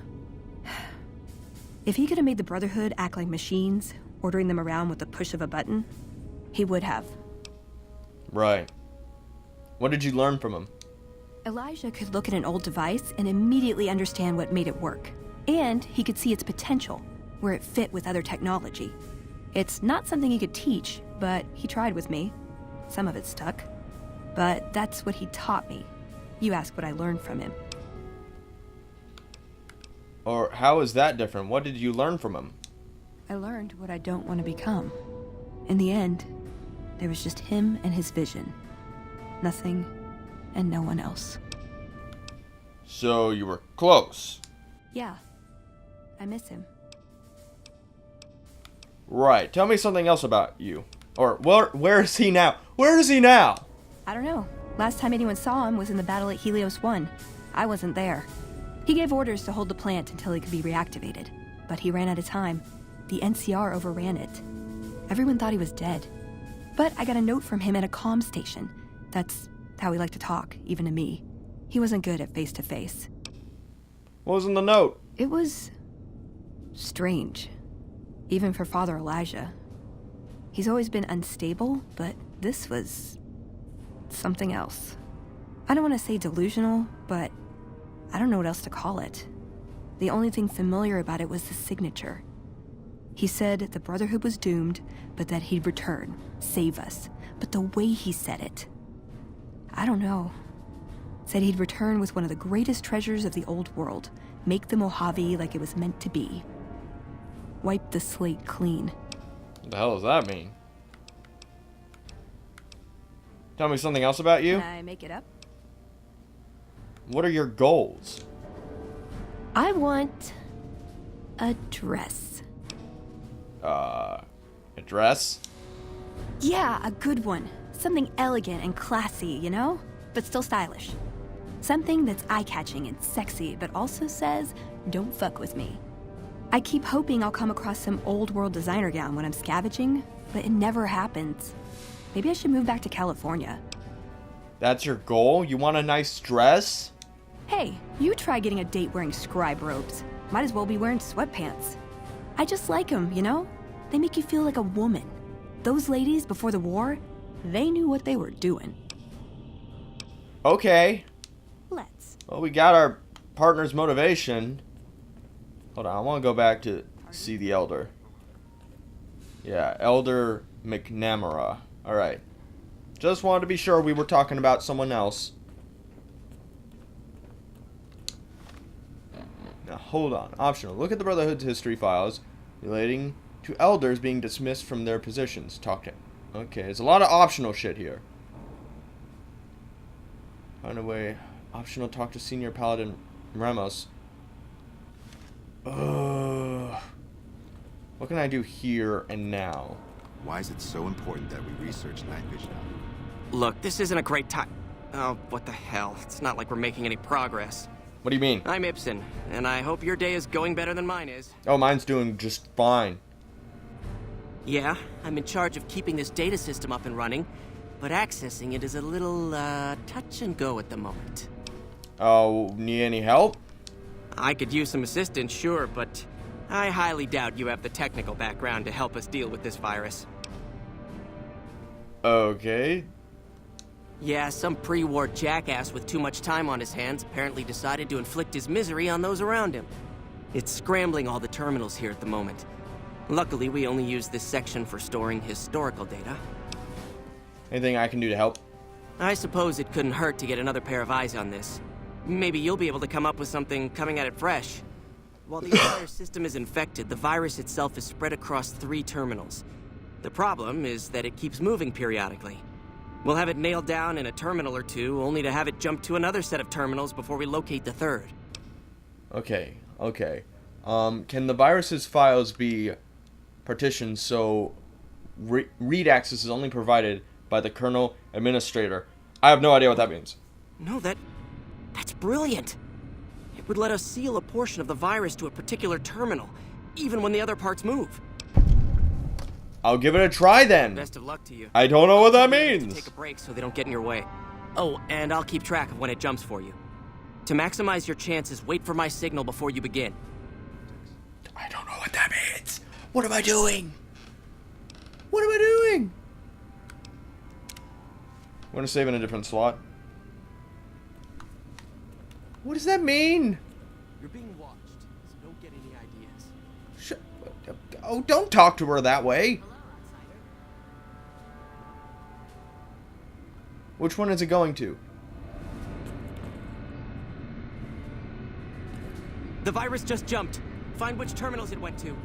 If he could have made the Brotherhood act like machines, ordering them around with the push of a button, he would have. Right. What did you learn from him? Elijah could look at an old device and immediately understand what made it work. And he could see its potential, where it fit with other technology. It's not something he could teach, but he tried with me. Some of it stuck. But that's what he taught me. You ask what I learned from him. Or how is that different? What did you learn from him? I learned what I don't want to become. In the end, there was just him and his vision. Nothing and no one else. So you were close. Yeah. I miss him. Right. Tell me something else about you. Or where is he now? Where is he now? I don't know. Last time anyone saw him was in the battle at Helios 1. I wasn't there. He gave orders to hold the plant until he could be reactivated. But he ran out of time. The NCR overran it. Everyone thought he was dead. But I got a note from him at a comm station. That's how he liked to talk, even to me. He wasn't good at face-to-face. What was in the note? It was... strange. Even for Father Elijah. He's always been unstable, but this was... something else. I don't want to say delusional, but I don't know what else to call it. The only thing familiar about it was the signature. He said the Brotherhood was doomed, but that he'd return, save us. But the way he said it... I don't know. Said he'd return with one of the greatest treasures of the old world, make the Mojave like it was meant to be. Wipe the slate clean. What the hell does that mean? Tell me something else about you. Can I make it up? What are your goals? I want a dress. A dress? Yeah, a good one. Something elegant and classy, you know? But still stylish. Something that's eye-catching and sexy, but also says, don't fuck with me. I keep hoping I'll come across some old-world designer gown when I'm scavenging, but it never happens. Maybe I should move back to California. That's your goal? You want a nice dress? Hey, you try getting a date wearing scribe robes. Might as well be wearing sweatpants. I just like them, you know? They make you feel like a woman. Those ladies, before the war, they knew what they were doing. Okay. Let's. Well, we got our partner's motivation. Hold on, I want to go back to see the Elder. Yeah, Elder McNamara. Alright. Just wanted to be sure we were talking about someone else. Now, hold on. Optional. Look at the Brotherhood's history files relating to elders being dismissed from their positions. Talk to... Okay, there's a lot of optional shit here. Find a way. Optional, talk to Senior Paladin Ramos. What can I do here and now? Why is it so important that we research night vision? Look, this isn't a great time. Oh, what the hell? It's not like we're making any progress. What do you mean? I'm Ibsen, and I hope your day is going better than mine is. Oh, mine's doing just fine. Yeah, I'm in charge of keeping this data system up and running, but accessing it is a little, touch and go at the moment. Oh, need any help? I could use some assistance, sure, but I highly doubt you have the technical background to help us deal with this virus. Okay. Yeah, some pre-war jackass with too much time on his hands apparently decided to inflict his misery on those around him. It's scrambling all the terminals here at the moment. Luckily, we only use this section for storing historical data. Anything I can do to help? I suppose it couldn't hurt to get another pair of eyes on this. Maybe you'll be able to come up with something coming at it fresh. While the entire system is infected, the virus itself is spread across 3 terminals. The problem is that it keeps moving periodically. We'll have it nailed down in a terminal or 2, only to have it jump to another set of terminals before we locate the 3rd. Okay. Can the virus's files be partitioned so read access is only provided by the kernel administrator? I have no idea what that means. No, that's brilliant. It would let us seal a portion of the virus to a particular terminal, even when the other parts move. I'll give it a try then. Best of luck to you. I don't know what that means. Take a break so they don't get in your way. Oh, and I'll keep track of when it jumps for you. To maximize your chances, wait for my signal before you begin. I don't know what that means. What am I doing? What am I doing? I'm gonna save in a different slot. What does that mean? You're being watched, so don't get any ideas. Oh, don't talk to her that way. Which one is it going to? The virus just jumped. Find which terminals it went to.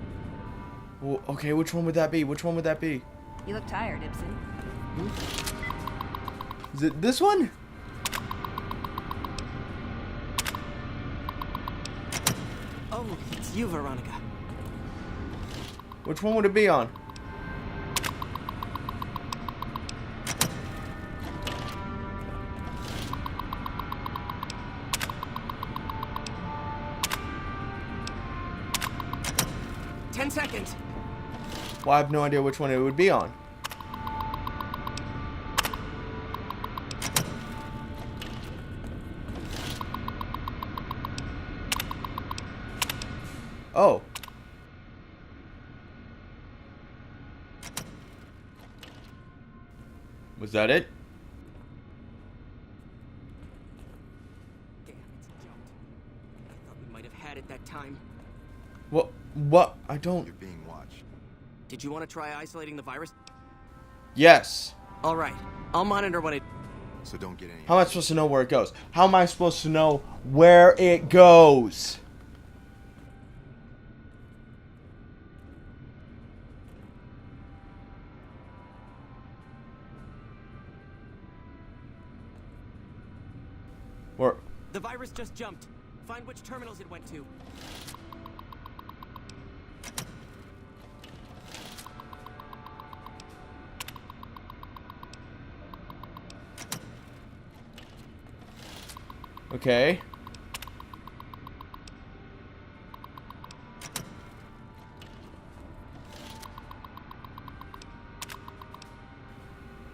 Well, okay, which one would that be? Which one would that be? You look tired, Ibsen. Is it this one? Oh, it's you, Veronica. Which one would it be on? Seconds. Well, I have no idea which one it would be on. Oh. Was that it? Damn, it's jumped. I thought we might have had it that time. What? I don't... You're being watched. Did you want to try isolating the virus? Yes. All right. I'll monitor when it... So don't get any... How am I supposed to know where it goes? How am I supposed to know where it goes? Where? The virus just jumped. Find which terminals it went to. Okay.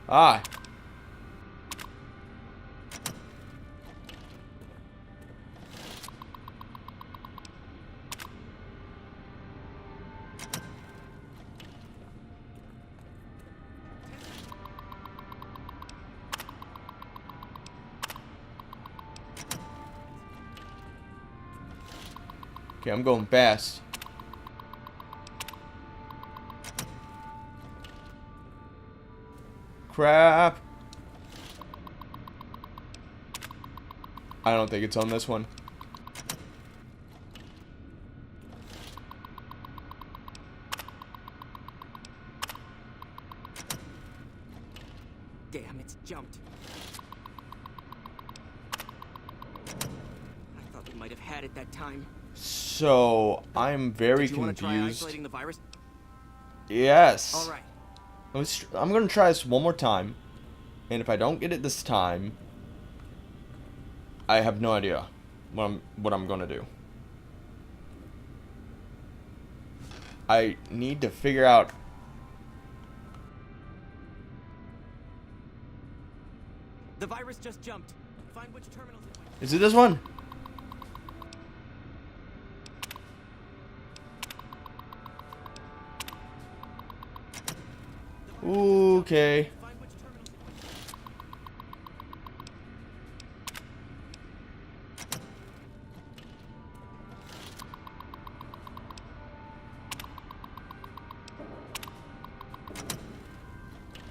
Ah. Okay, I'm going fast. Crap. I don't think it's on this one. Damn, it's jumped. I thought we might have had it that time. So, I'm very Did you want to try confused. isolating the virus? Yes. All right. I'm going to try this one more time. And if I don't get it this time, I have no idea what I'm going to do. I need to figure out. The virus just jumped. Find which terminals it went. Is it this one? Okay. Find which terminals it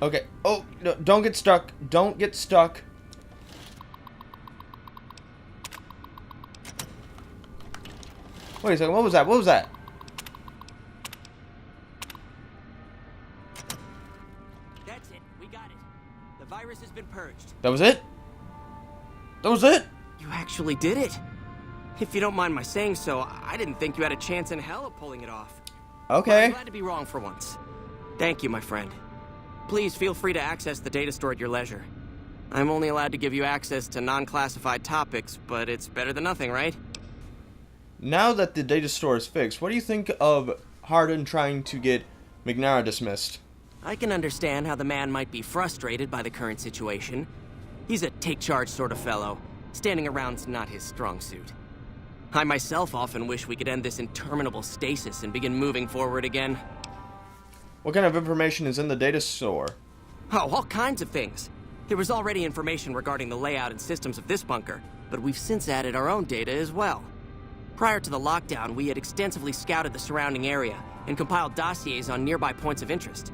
went. Okay. Oh, no, don't get stuck. Don't get stuck. Wait a second. What was that? What was that? That's it. We got it. The virus has been purged. That was it? That was it? You actually did it. If you don't mind my saying so, I didn't think you had a chance in hell of pulling it off. Well, Okay. I'm glad to be wrong for once. Thank you, my friend. Please feel free to access the data store at your leisure. I'm only allowed to give you access to non-classified topics, but it's better than nothing, right? Now that the data store is fixed, what do you think of Hardin trying to get McNara dismissed? I can understand how the man might be frustrated by the current situation. He's a take-charge sort of fellow. Standing around's not his strong suit. I myself often wish we could end this interminable stasis and begin moving forward again. What kind of information is in the data store? Oh, all kinds of things. There was already information regarding the layout and systems of this bunker, but we've since added our own data as well. Prior to the lockdown, we had extensively scouted the surrounding area and compiled dossiers on nearby points of interest.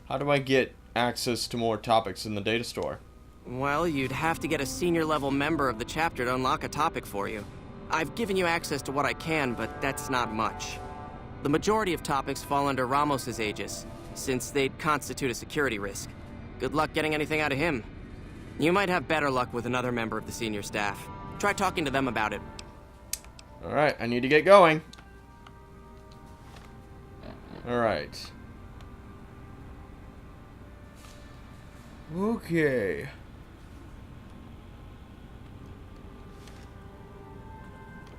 How do I get access to more topics in the data store? Well, you'd have to get a senior-level member of the chapter to unlock a topic for you. I've given you access to what I can, but that's not much. The majority of topics fall under Ramos's aegis, since they'd constitute a security risk. Good luck getting anything out of him. You might have better luck with another member of the senior staff. Try talking to them about it. Alright, I need to get going. Alright. Okay.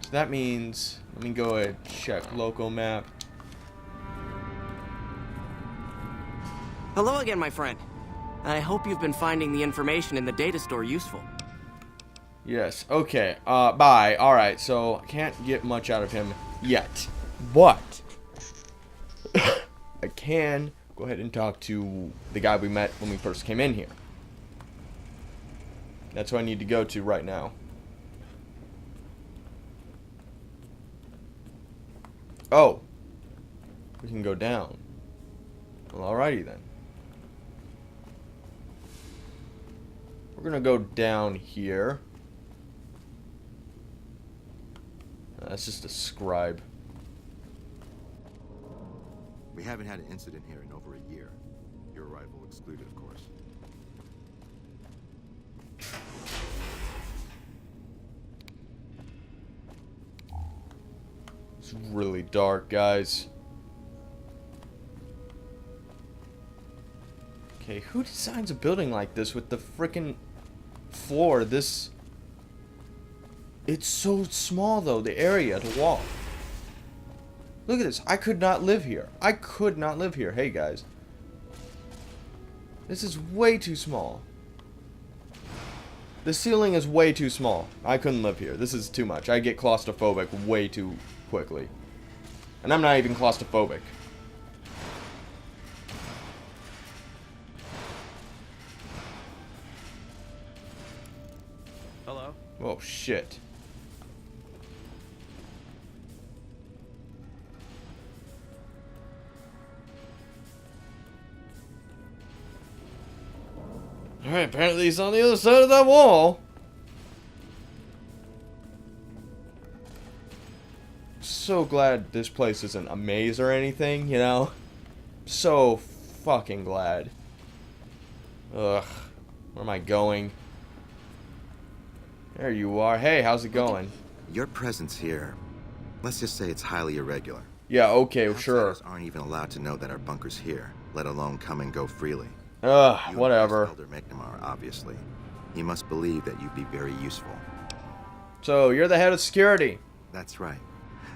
So that means, let me go ahead and check local map. Hello again, my friend. I hope you've been finding the information in the data store useful. Yes, okay, bye. Alright, so I can't get much out of him yet. But I can go ahead and talk to the guy we met when we first came in here. That's who I need to go to right now. Oh, we can go down. Well, alrighty then. We're gonna go down here. That's just a scribe. We haven't had an incident here in over a year. Your arrival excluded, of course. It's really dark, guys. Okay, who designs a building like this with the frickin' floor this It's so small, though, the area to walk. Look at this. I could not live here. I could not live here. Hey, guys. This is way too small. The ceiling is way too small. I couldn't live here. This is too much. I get claustrophobic way too quickly. And I'm not even claustrophobic. Hello? Oh, shit. Alright, apparently he's on the other side of that wall. So glad this place isn't a maze or anything, you know? So fucking glad. Ugh. Where am I going? There you are. Hey, how's it going? Your presence here, let's just say it's highly irregular. Yeah, okay, sure. Outsiders aren't even allowed to know that our bunker's here, let alone come and go freely. Ugh, whatever. Elder McNamara, obviously. He must believe that you'd be very useful. So, you're the head of security. That's right.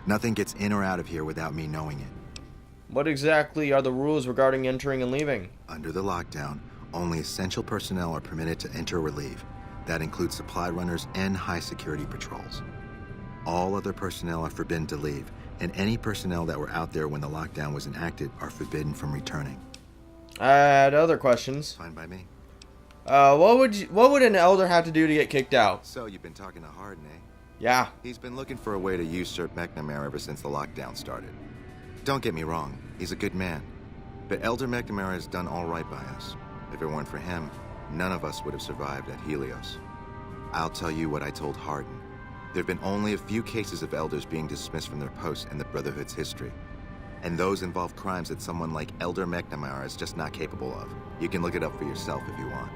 Nothing gets in or out of here without me knowing it. What exactly are the rules regarding entering and leaving? Under the lockdown, only essential personnel are permitted to enter or leave. That includes supply runners and high security patrols. All other personnel are forbidden to leave, and any personnel that were out there when the lockdown was enacted are forbidden from returning. I had other questions. Fine by me. What would an elder have to do to get kicked out? So you've been talking to Hardin, eh? Yeah. He's been looking for a way to usurp McNamara ever since the lockdown started. Don't get me wrong, he's a good man. But Elder McNamara has done all right by us. If it weren't for him, none of us would have survived at Helios. I'll tell you what I told Hardin. There have been only a few cases of elders being dismissed from their posts in the Brotherhood's history. And those involve crimes that someone like Elder McNamara is just not capable of. You can look it up for yourself if you want.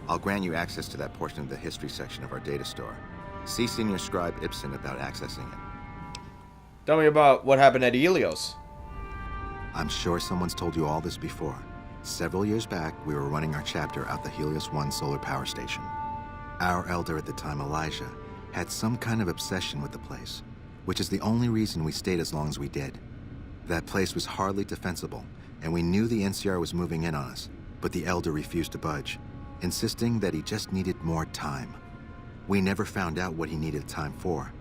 I'll grant you access to that portion of the history section of our data store. See Senior Scribe Ibsen about accessing it. Tell me about what happened at Helios. I'm sure someone's told you all this before. Several years back, we were running our chapter out the Helios 1 solar power station. Our elder at the time, Elijah, had some kind of obsession with the place, which is the only reason we stayed as long as we did. That place was hardly defensible, and we knew the NCR was moving in on us, but the elder refused to budge, insisting that he just needed more time. We never found out what he needed time for.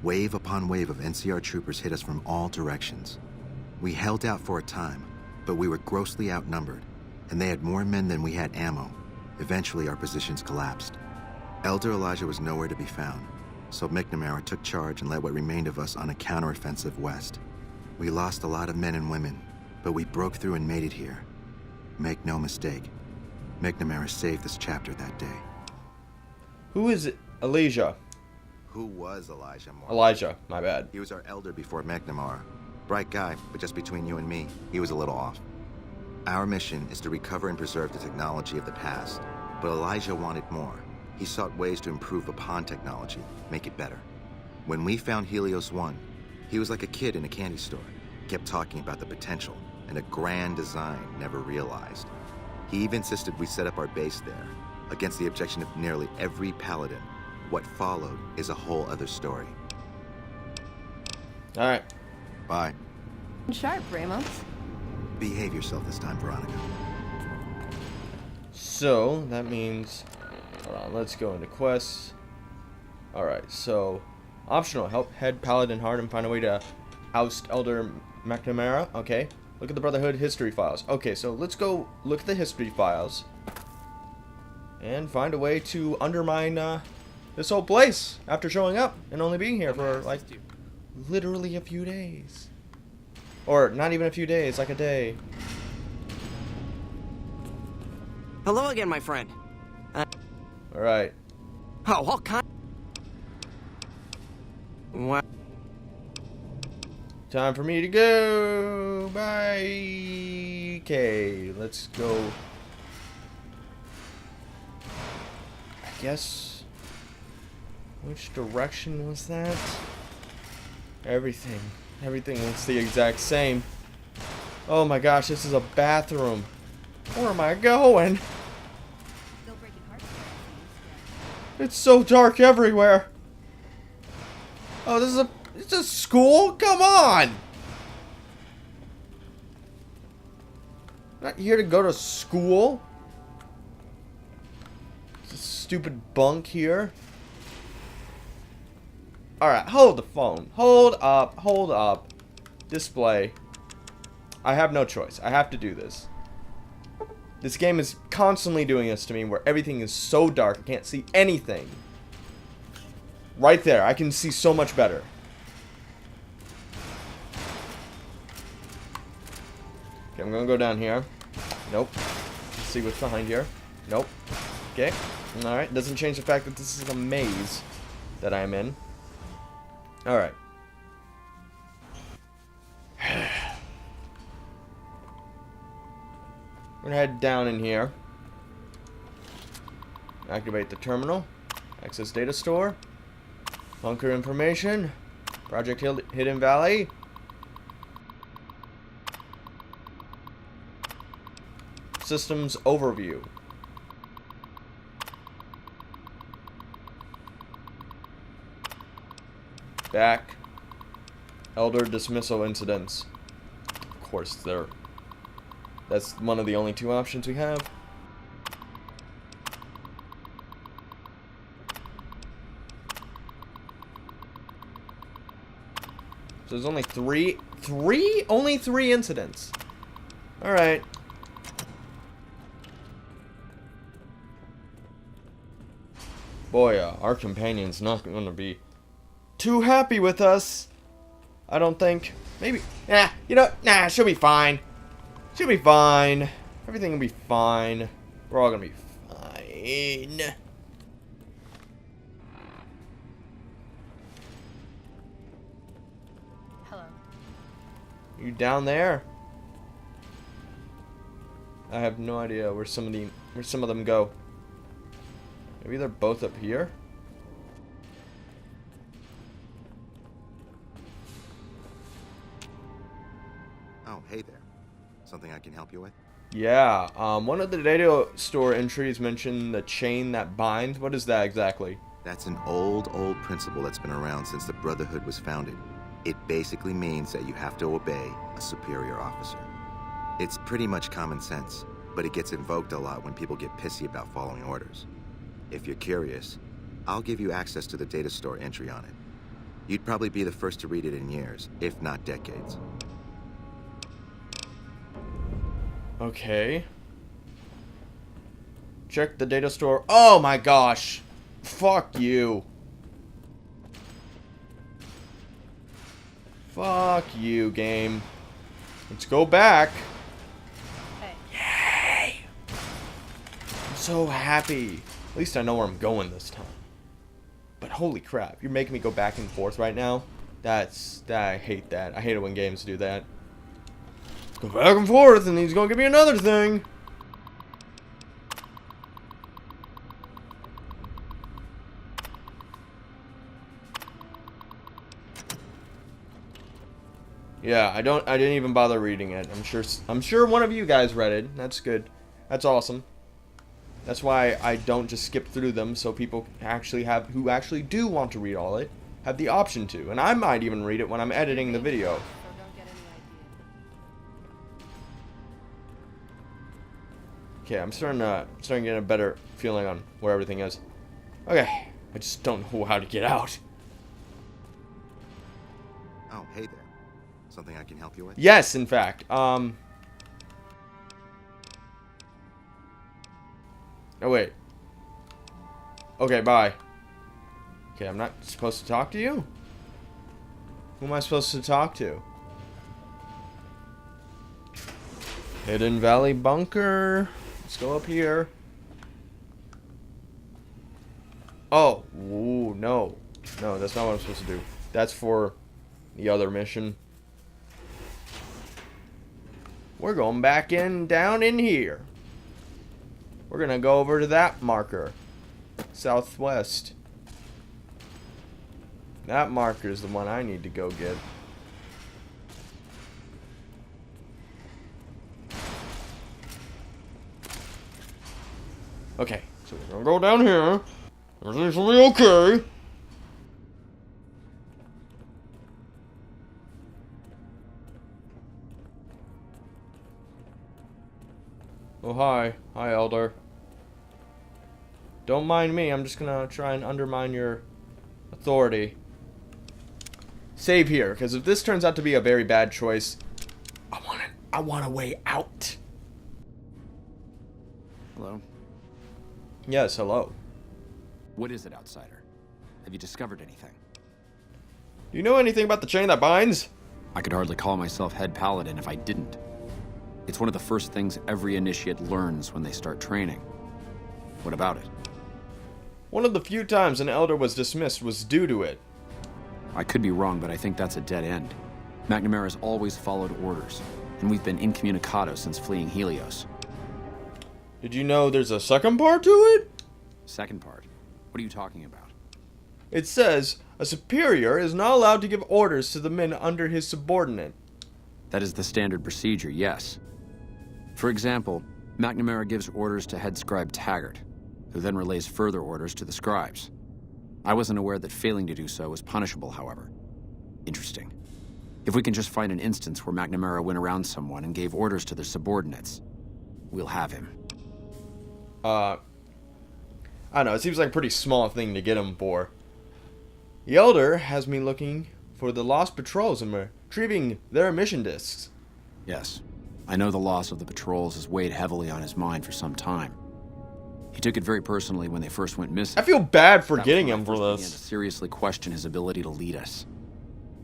Wave upon wave of NCR troopers hit us from all directions. We held out for a time, but we were grossly outnumbered, and they had more men than we had ammo. Eventually, our positions collapsed. Elder Elijah was nowhere to be found, so McNamara took charge and led what remained of us on a counteroffensive west. We lost a lot of men and women, but we broke through and made it here. Make no mistake, McNamara saved this chapter that day. Who is Elijah? Who was Elijah Moore? Elijah, my bad. He was our elder before McNamara. Bright guy, but just between you and me, he was a little off. Our mission is to recover and preserve the technology of the past, but Elijah wanted more. He sought ways to improve upon technology, make it better. When we found Helios 1, he was like a kid in a candy store, kept talking about the potential and a grand design never realized. He even insisted we set up our base there, against the objection of nearly every paladin. What followed is a whole other story. All right. Bye. Sharp, Ramos. Behave yourself this time, Veronica. So, that means... Hold on, let's go into quests. Alright, so... Optional, help head Paladin Hardin find a way to oust Elder McNamara. Okay. Look at the Brotherhood history files. Okay, so let's go look at the history files. And find a way to undermine this whole place after showing up and only being here for, like, literally a few days. Or not even a few days, like a day. Hello again, my friend. Alright. Oh, all kind. What? Time for me to go. Bye. Okay, let's go. I guess. Which direction was that? Everything. Everything looks the exact same. Oh my gosh, this is a bathroom. Where am I going? It's so dark everywhere. Oh, it's a school? Come on! Not here to go to school. It's a stupid bunk here. Alright, hold the phone. Hold up, hold up. Display. I have no choice. I have to do this. This game is constantly doing this to me where everything is so dark I can't see anything. Right there, I can see so much better. Okay, I'm gonna go down here. Nope. Let's see what's behind here. Nope. Okay. Alright, doesn't change the fact that this is a maze that I'm in. Alright. We're gonna head down in here. Activate the terminal. Access data store. Bunker information. Project Hidden Valley. Systems overview. Back. Elder dismissal incidents. Of course, that's one of the only two options we have. So there's only only three incidents. Alright. Boy, our companion's not going to be too happy with us. I don't think. Maybe. Yeah, you know, nah, she'll be fine. She'll be fine. Everything will be fine. We're all going to be fine. Hello. You down there? I have no idea where some of them go. Maybe they're both up here? Oh, hey there. Something I can help you with? Yeah, one of the data store entries mentioned the chain that binds. What is that exactly? That's an old principle that's been around since the Brotherhood was founded. It basically means that you have to obey a superior officer. It's pretty much common sense, but it gets invoked a lot when people get pissy about following orders. If you're curious, I'll give you access to the data store entry on it. You'd probably be the first to read it in years, if not decades. Okay. Check the data store. Oh my gosh. Fuck you. Fuck you, game. Let's go back. Hey. Yay. I'm so happy. At least I know where I'm going this time. But holy crap, you're making me go back and forth right now? I hate that. I hate it when games do that. Go back and forth, and he's gonna give me another thing. Yeah, I didn't even bother reading it. I'm sure one of you guys read it. That's good. That's awesome. That's why I don't just skip through them, so people who actually do want to read all it have the option to. And I might even read it when I'm editing the video. Okay, I'm starting to get a better feeling on where everything is. Okay, I just don't know how to get out. Oh, hey there. Something I can help you with? Yes, in fact. Oh, wait. Okay, bye. Okay, I'm not supposed to talk to you? Who am I supposed to talk to? Hidden Valley Bunker. Let's go up here. Oh, ooh, no. No, that's not what I'm supposed to do. That's for the other mission. We're going back down in here. We're gonna go over to that marker. Southwest. That marker is the one I need to go get. Okay, so we're gonna go down here. Everything's gonna be okay. Oh, hi. Hi, Elder. Don't mind me. I'm just gonna try and undermine your authority. Save here, because if this turns out to be a very bad choice, I want a way out. Hello? Yes, hello. What is it, Outsider? Have you discovered anything? Do you know anything about the chain that binds? I could hardly call myself head paladin if I didn't. It's one of the first things every initiate learns when they start training. What about it? One of the few times an elder was dismissed was due to it. I could be wrong, but I think that's a dead end. McNamara's always followed orders, and we've been incommunicado since fleeing Helios. Did you know there's a second part to it? Second part? What are you talking about? It says, a superior is not allowed to give orders to the men under his subordinate. That is the standard procedure, yes. For example, McNamara gives orders to head scribe Taggart, who then relays further orders to the scribes. I wasn't aware that failing to do so was punishable, however. Interesting. If we can just find an instance where McNamara went around someone and gave orders to their subordinates, we'll have him. I don't know, it seems like a pretty small thing to get him for. The Elder has me looking for the lost patrols and retrieving their mission discs. Yes. I know the loss of the patrols has weighed heavily on his mind for some time. He took it very personally when they first went missing. I feel bad for That was getting when I him for first this. began to seriously question his ability to lead us.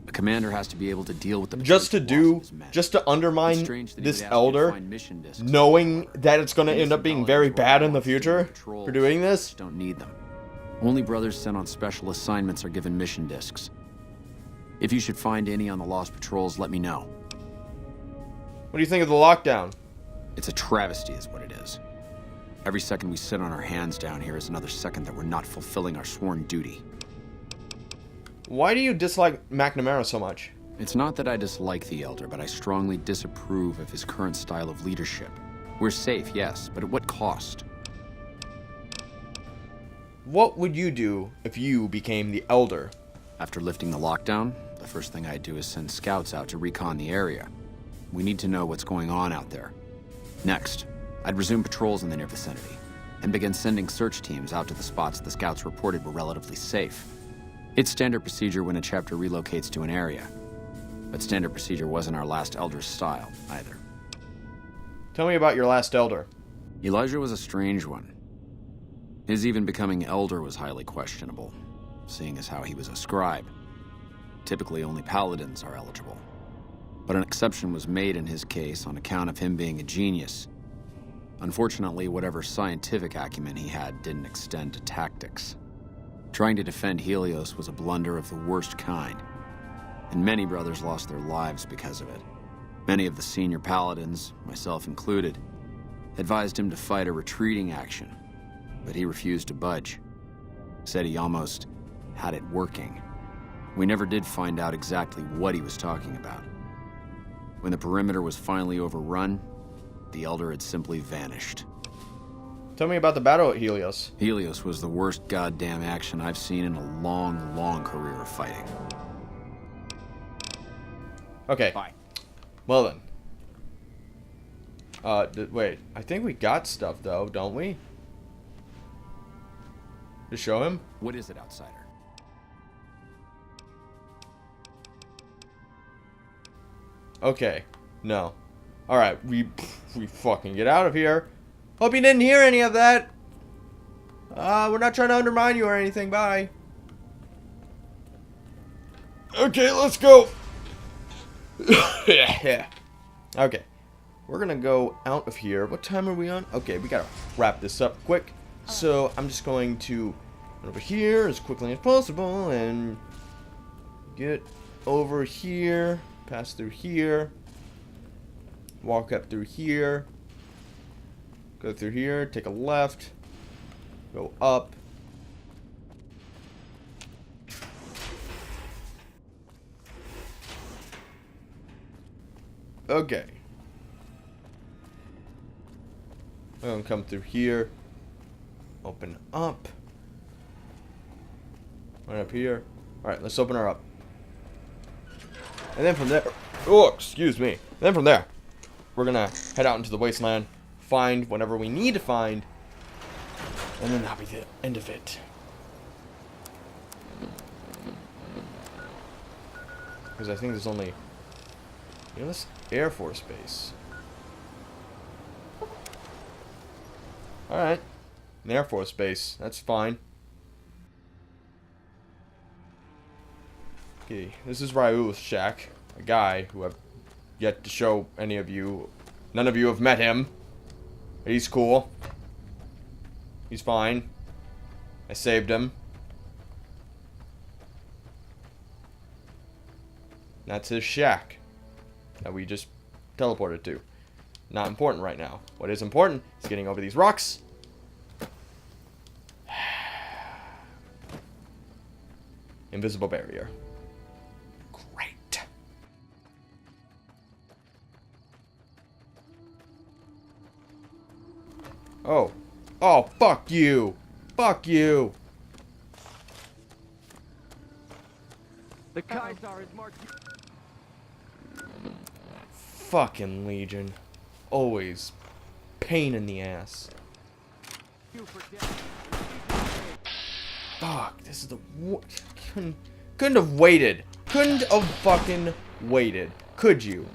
A commander has to be able to deal with the Just to potential loss of his men. just to undermine It's strange that he this would ask me to elder, find mission discs knowing that it's going to end Innocent up being very paladins bad were in the lost in future patrols. for doing this. Just don't need them. Only brothers sent on special assignments are given mission discs. If you should find any on the lost patrols, let me know. What do you think of the lockdown? It's a travesty is what it is. Every second we sit on our hands down here is another second that we're not fulfilling our sworn duty. Why do you dislike McNamara so much? It's not that I dislike the Elder, but I strongly disapprove of his current style of leadership. We're safe, yes, but at what cost? What would you do if you became the Elder? After lifting the lockdown, the first thing I'd do is send scouts out to recon the area. We need to know what's going on out there. Next, I'd resume patrols in the near vicinity, and begin sending search teams out to the spots the scouts reported were relatively safe. It's standard procedure when a chapter relocates to an area, but standard procedure wasn't our last Elder's style, either. Tell me about your last Elder. Elijah was a strange one. His even becoming Elder was highly questionable, seeing as how he was a scribe. Typically, only paladins are eligible. But an exception was made in his case on account of him being a genius. Unfortunately, whatever scientific acumen he had didn't extend to tactics. Trying to defend Helios was a blunder of the worst kind, and many brothers lost their lives because of it. Many of the senior paladins, myself included, advised him to fight a retreating action, but he refused to budge. Said he almost had it working. We never did find out exactly what he was talking about. When the perimeter was finally overrun, the Elder had simply vanished. Tell me about the battle at Helios. Helios was the worst goddamn action I've seen in a long, long career of fighting. Okay. Bye. Well then. Wait. I think we got stuff though, don't we? To show him? What is it, Outsider? Okay. No. Alright, we fucking get out of here. Hope you didn't hear any of that. We're not trying to undermine you or anything. Bye. Okay, let's go. Yeah. Okay. We're gonna go out of here. What time are we on? Okay, we gotta wrap this up quick. So I'm just going to get over here as quickly as possible and get over here, pass through here, walk up through here, go through here, take a left, go up. Okay. I'm gonna come through here. Open up. Right up here. Alright, let's open her up. And then from there... Oh, excuse me. And then from there, we're gonna head out into the wasteland, find whatever we need to find, and then that'll be the end of it. Because I think there's only... You know, this Air Force Base. Alright. An Air Force Base. That's fine. Okay, this is Ryu's shack. A guy who I've yet to show any of you. None of you have met him. He's cool. He's fine. I saved him. That's his shack that we just teleported to. Not important right now. What is important is getting over these rocks. Invisible barrier. Great. Oh. Oh, fuck you. Fuck you. The Kaisar is marching. Fucking Legion. Always pain in the ass. Fuck, this is the... Couldn't have waited. Couldn't have fucking waited. Could you?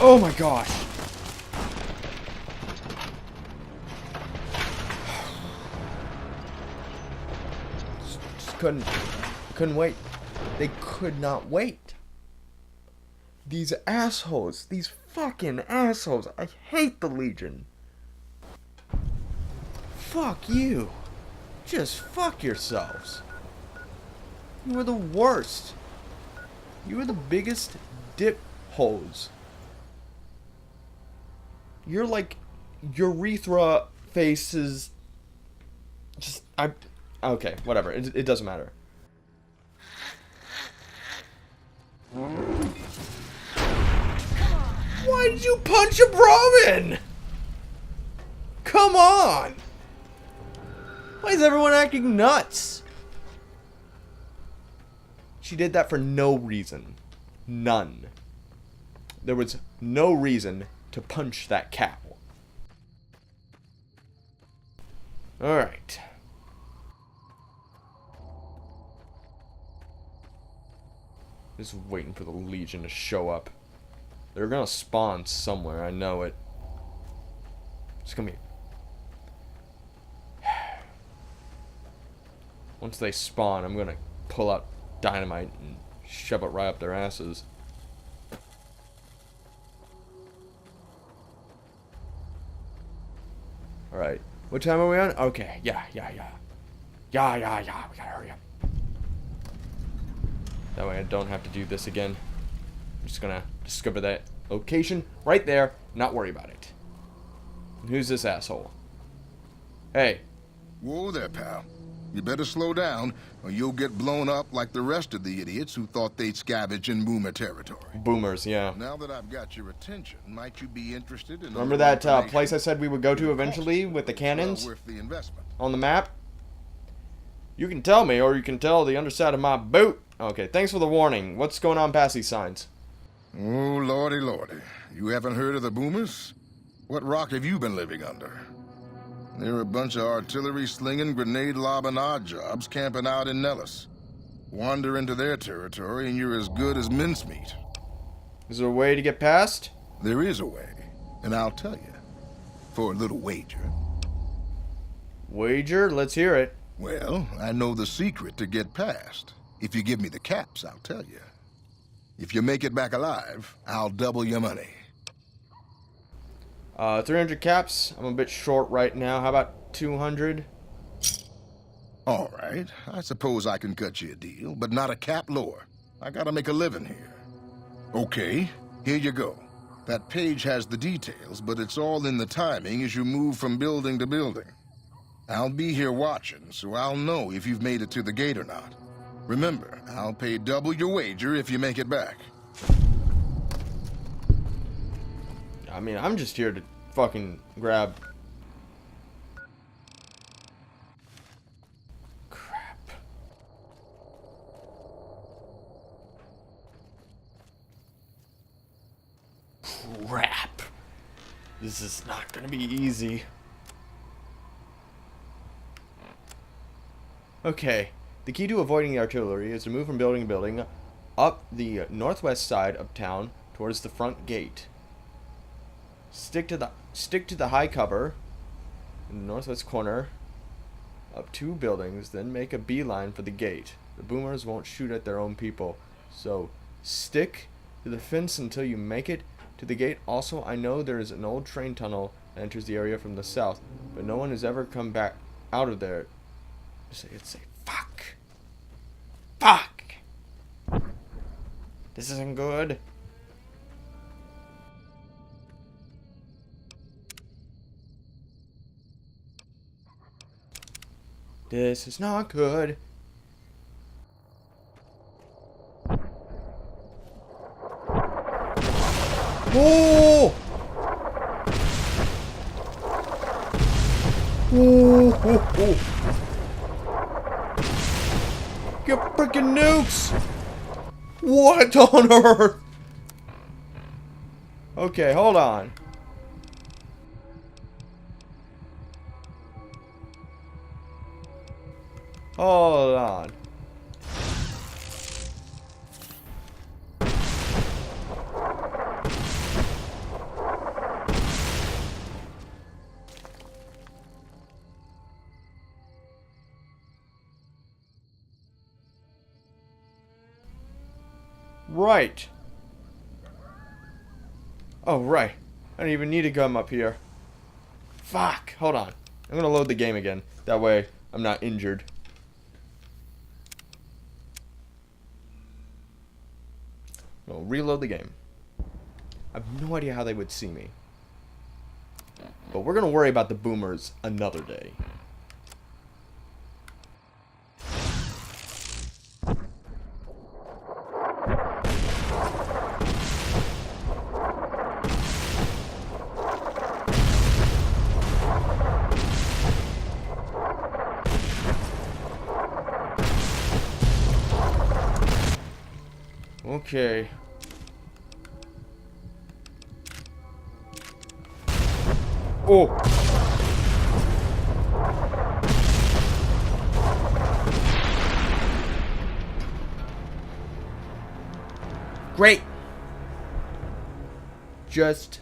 Oh my gosh. Just couldn't wait. They could not wait. These assholes. These fucking assholes. I hate the Legion. Fuck you. Just fuck yourselves. You are the worst. You are the biggest dip holes. You're like urethra faces. Just okay, whatever. It doesn't matter. Why did you punch a Brahmin? Come on! Why is everyone acting nuts? She did that for no reason. None. There was no reason to punch that cow. Alright. Just waiting for the Legion to show up. They're gonna spawn somewhere, I know it. Just come here. Once they spawn, I'm gonna pull out dynamite and shove it right up their asses. Alright. What time are we on? Okay. Yeah. We gotta hurry up. That way I don't have to do this again. I'm just gonna discover that location right there, not worry about it. And who's this asshole? Hey. Whoa there, pal. You better slow down, or you'll get blown up like the rest of the idiots who thought they'd scavenge in Boomer territory. Boomers, yeah. Now that I've got your attention, might you be interested in... Remember that place I said we would go to eventually with the cannons? Worth the investment. On the map? You can tell me, or you can tell the underside of my boot. Okay, thanks for the warning. What's going on past these signs? Oh, lordy. You haven't heard of the Boomers? What rock have you been living under? They're a bunch of artillery-slinging, grenade-lobbing odd jobs camping out in Nellis. Wander into their territory and you're as good as mincemeat. Is there a way to get past? There is a way, and I'll tell you. For a little wager. Wager? Let's hear it. Well, I know the secret to get past. If you give me the caps, I'll tell you. If you make it back alive, I'll double your money. 300 caps. I'm a bit short right now. How about 200? All right. I suppose I can cut you a deal, but not a cap lower. I gotta make a living here. Okay, here you go. That page has the details, but it's all in the timing as you move from building to building. I'll be here watching, so I'll know if you've made it to the gate or not. Remember, I'll pay double your wager if you make it back. I mean, I'm just here to fucking grab. Crap. Crap. This is not gonna be easy. Okay. The key to avoiding the artillery is to move from building to building up the northwest side of town towards the front gate. Stick to the high cover in the northwest corner up 2 buildings, then make a beeline for the gate. The boomers won't shoot at their own people, so stick to the fence until you make it to the gate. Also, I know there is an old train tunnel that enters the area from the south, but no one has ever come back out of there. Say fuck. Fuck. This isn't good. This is not good. Oh! Oh! Get freaking nukes! What on earth? Okay, hold on. Hold on. Right. Oh, right. I don't even need to come up here. Fuck. Hold on. I'm gonna load the game again. That way, I'm not injured. No, reload the game. I have no idea how they would see me. But we're gonna worry about the boomers another day. Okay. Oh. Great. Just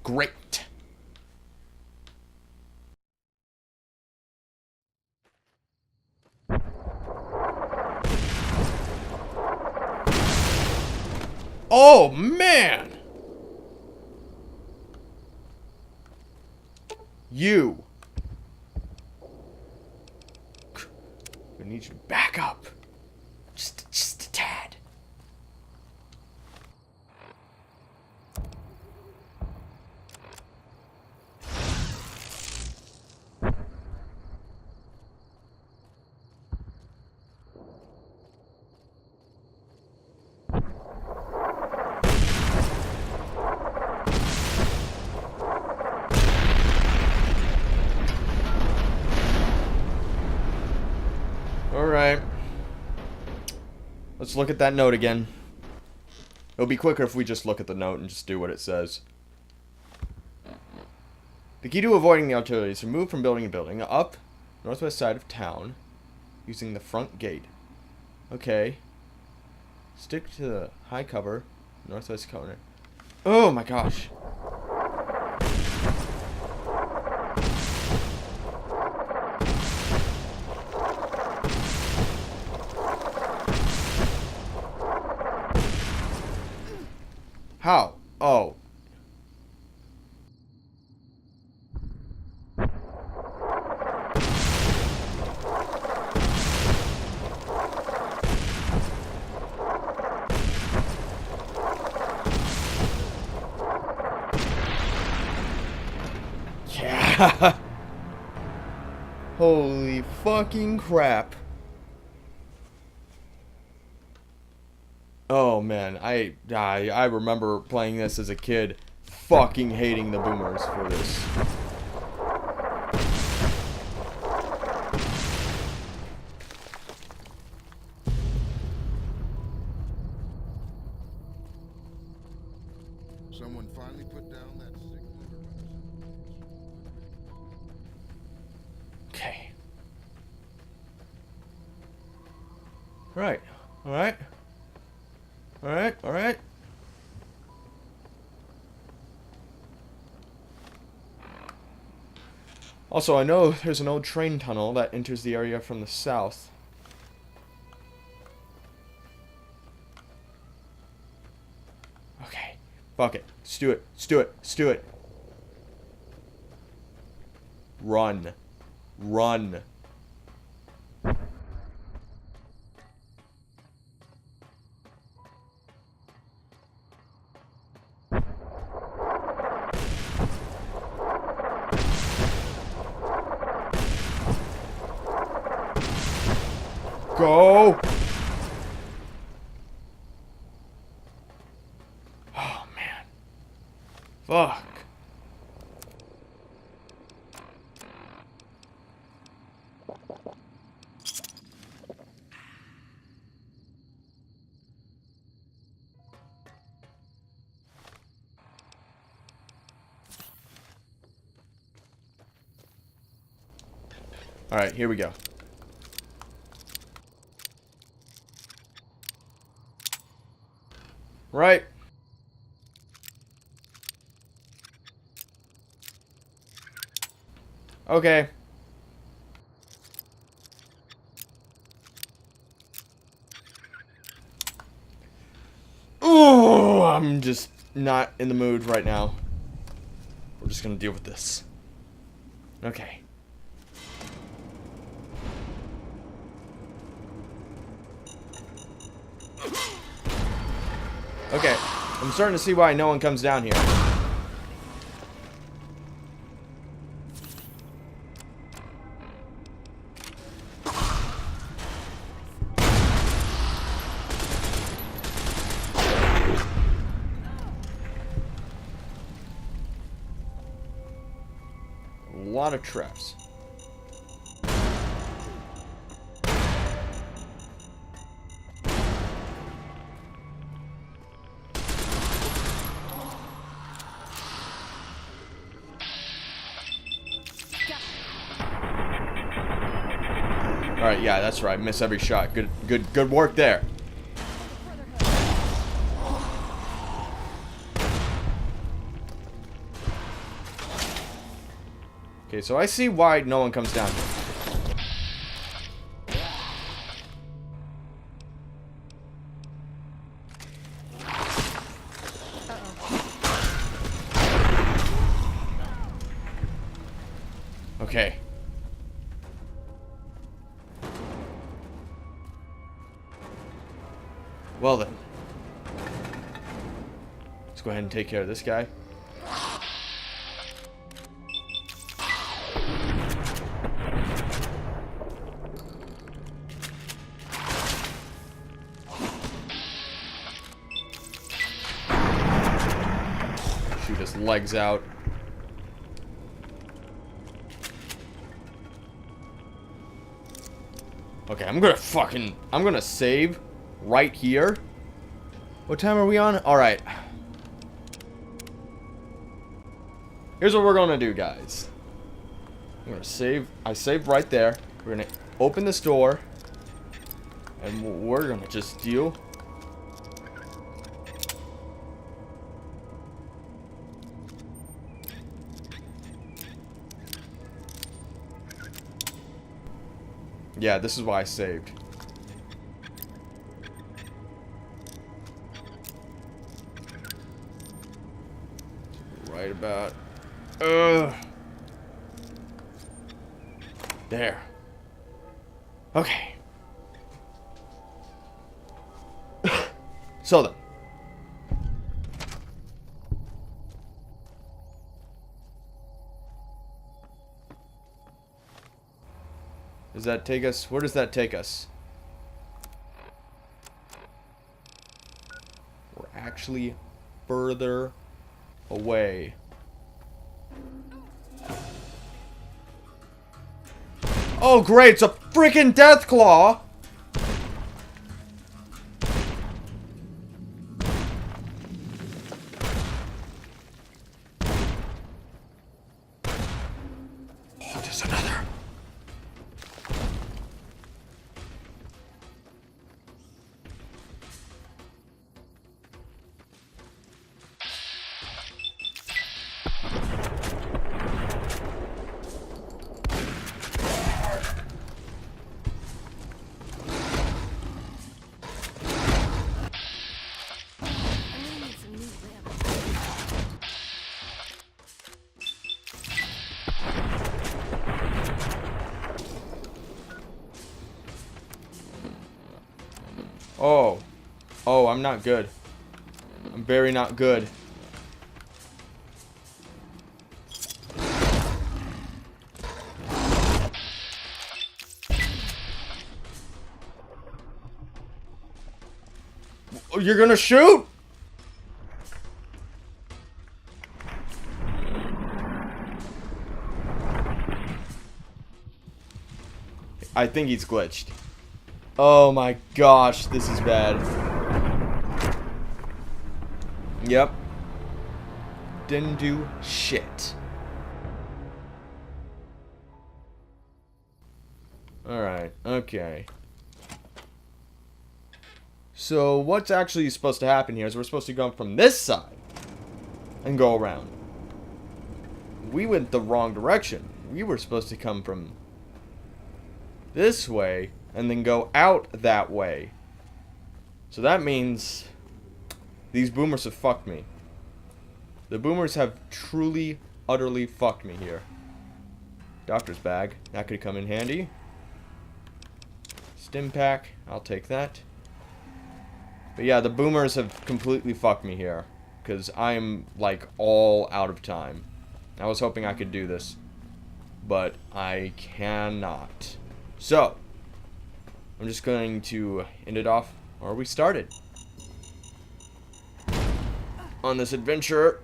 great. Oh, man! You. I need you to back up. Just a tad. Alright. Let's look at that note again. It'll be quicker if we just look at the note and just do what it says. The key to avoiding the artillery is to move from building to building up northwest side of town using the front gate. Okay. Stick to the high cover northwest corner. Oh my gosh. How? Oh. Yeah. Holy fucking crap. Oh man, I remember playing this as a kid, fucking hating the boomers for this. Someone finally put down that signal. Okay. Right. Alright. Alright, alright. Also, I know there's an old train tunnel that enters the area from the south. Okay. Fuck it. Let's do it. Let's do it. Let's do it. Run. Run. Go! Oh, man. Fuck. Alright, here we go. Right. Okay. Ooh, I'm just not in the mood right now. We're just gonna deal with this. Okay. Okay, I'm starting to see why no one comes down here. A lot of traps. Alright, yeah, that's right. Miss every shot. Good work there. Okay, so I see why no one comes down here. Okay. Well then. Let's go ahead and take care of this guy. Shoot his legs out. Okay, I'm gonna save right here. What time are we on? Alright. Here's what we're gonna do, guys. I'm gonna save. I saved right there. We're gonna open this door. And we're gonna just deal. Yeah, this is why I saved. Right about... There. Okay. So then. Does that take us? Where does that take us? We're actually further away. Oh great, it's a freaking Deathclaw! Oh, there's another. Oh. Oh, I'm not good. I'm very not good. Oh, you're gonna shoot? I think he's glitched. Oh my gosh, this is bad. Yep. Didn't do shit. Alright, okay. So what's actually supposed to happen here is we're supposed to go from this side and go around. We went the wrong direction. We were supposed to come from this way and then go out that way. So that means these boomers have fucked me. The boomers have truly, utterly fucked me here. Doctor's bag. That could come in handy. Stim pack. I'll take that. But yeah, the boomers have completely fucked me here. Because I'm, like, all out of time. I was hoping I could do this. But I cannot. So, I'm just going to end it off where we started. On this adventure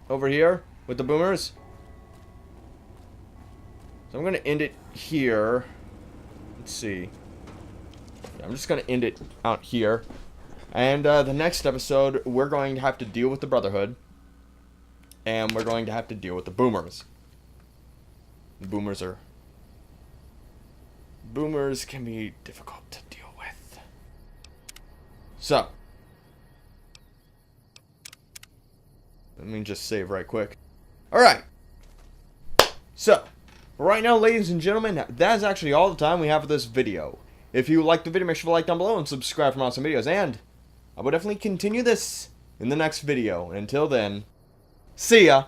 over here with the boomers. So I'm going to end it here. Let's see. I'm just going to end it out here. And the next episode, we're going to have to deal with the Brotherhood. And we're going to have to deal with the boomers. The boomers are... Boomers can be difficult to deal with. So. Let me just save right quick. Alright. So. Right now, ladies and gentlemen, that is actually all the time we have for this video. If you liked the video, make sure to like down below and subscribe for more awesome videos. And I will definitely continue this in the next video. And until then, see ya.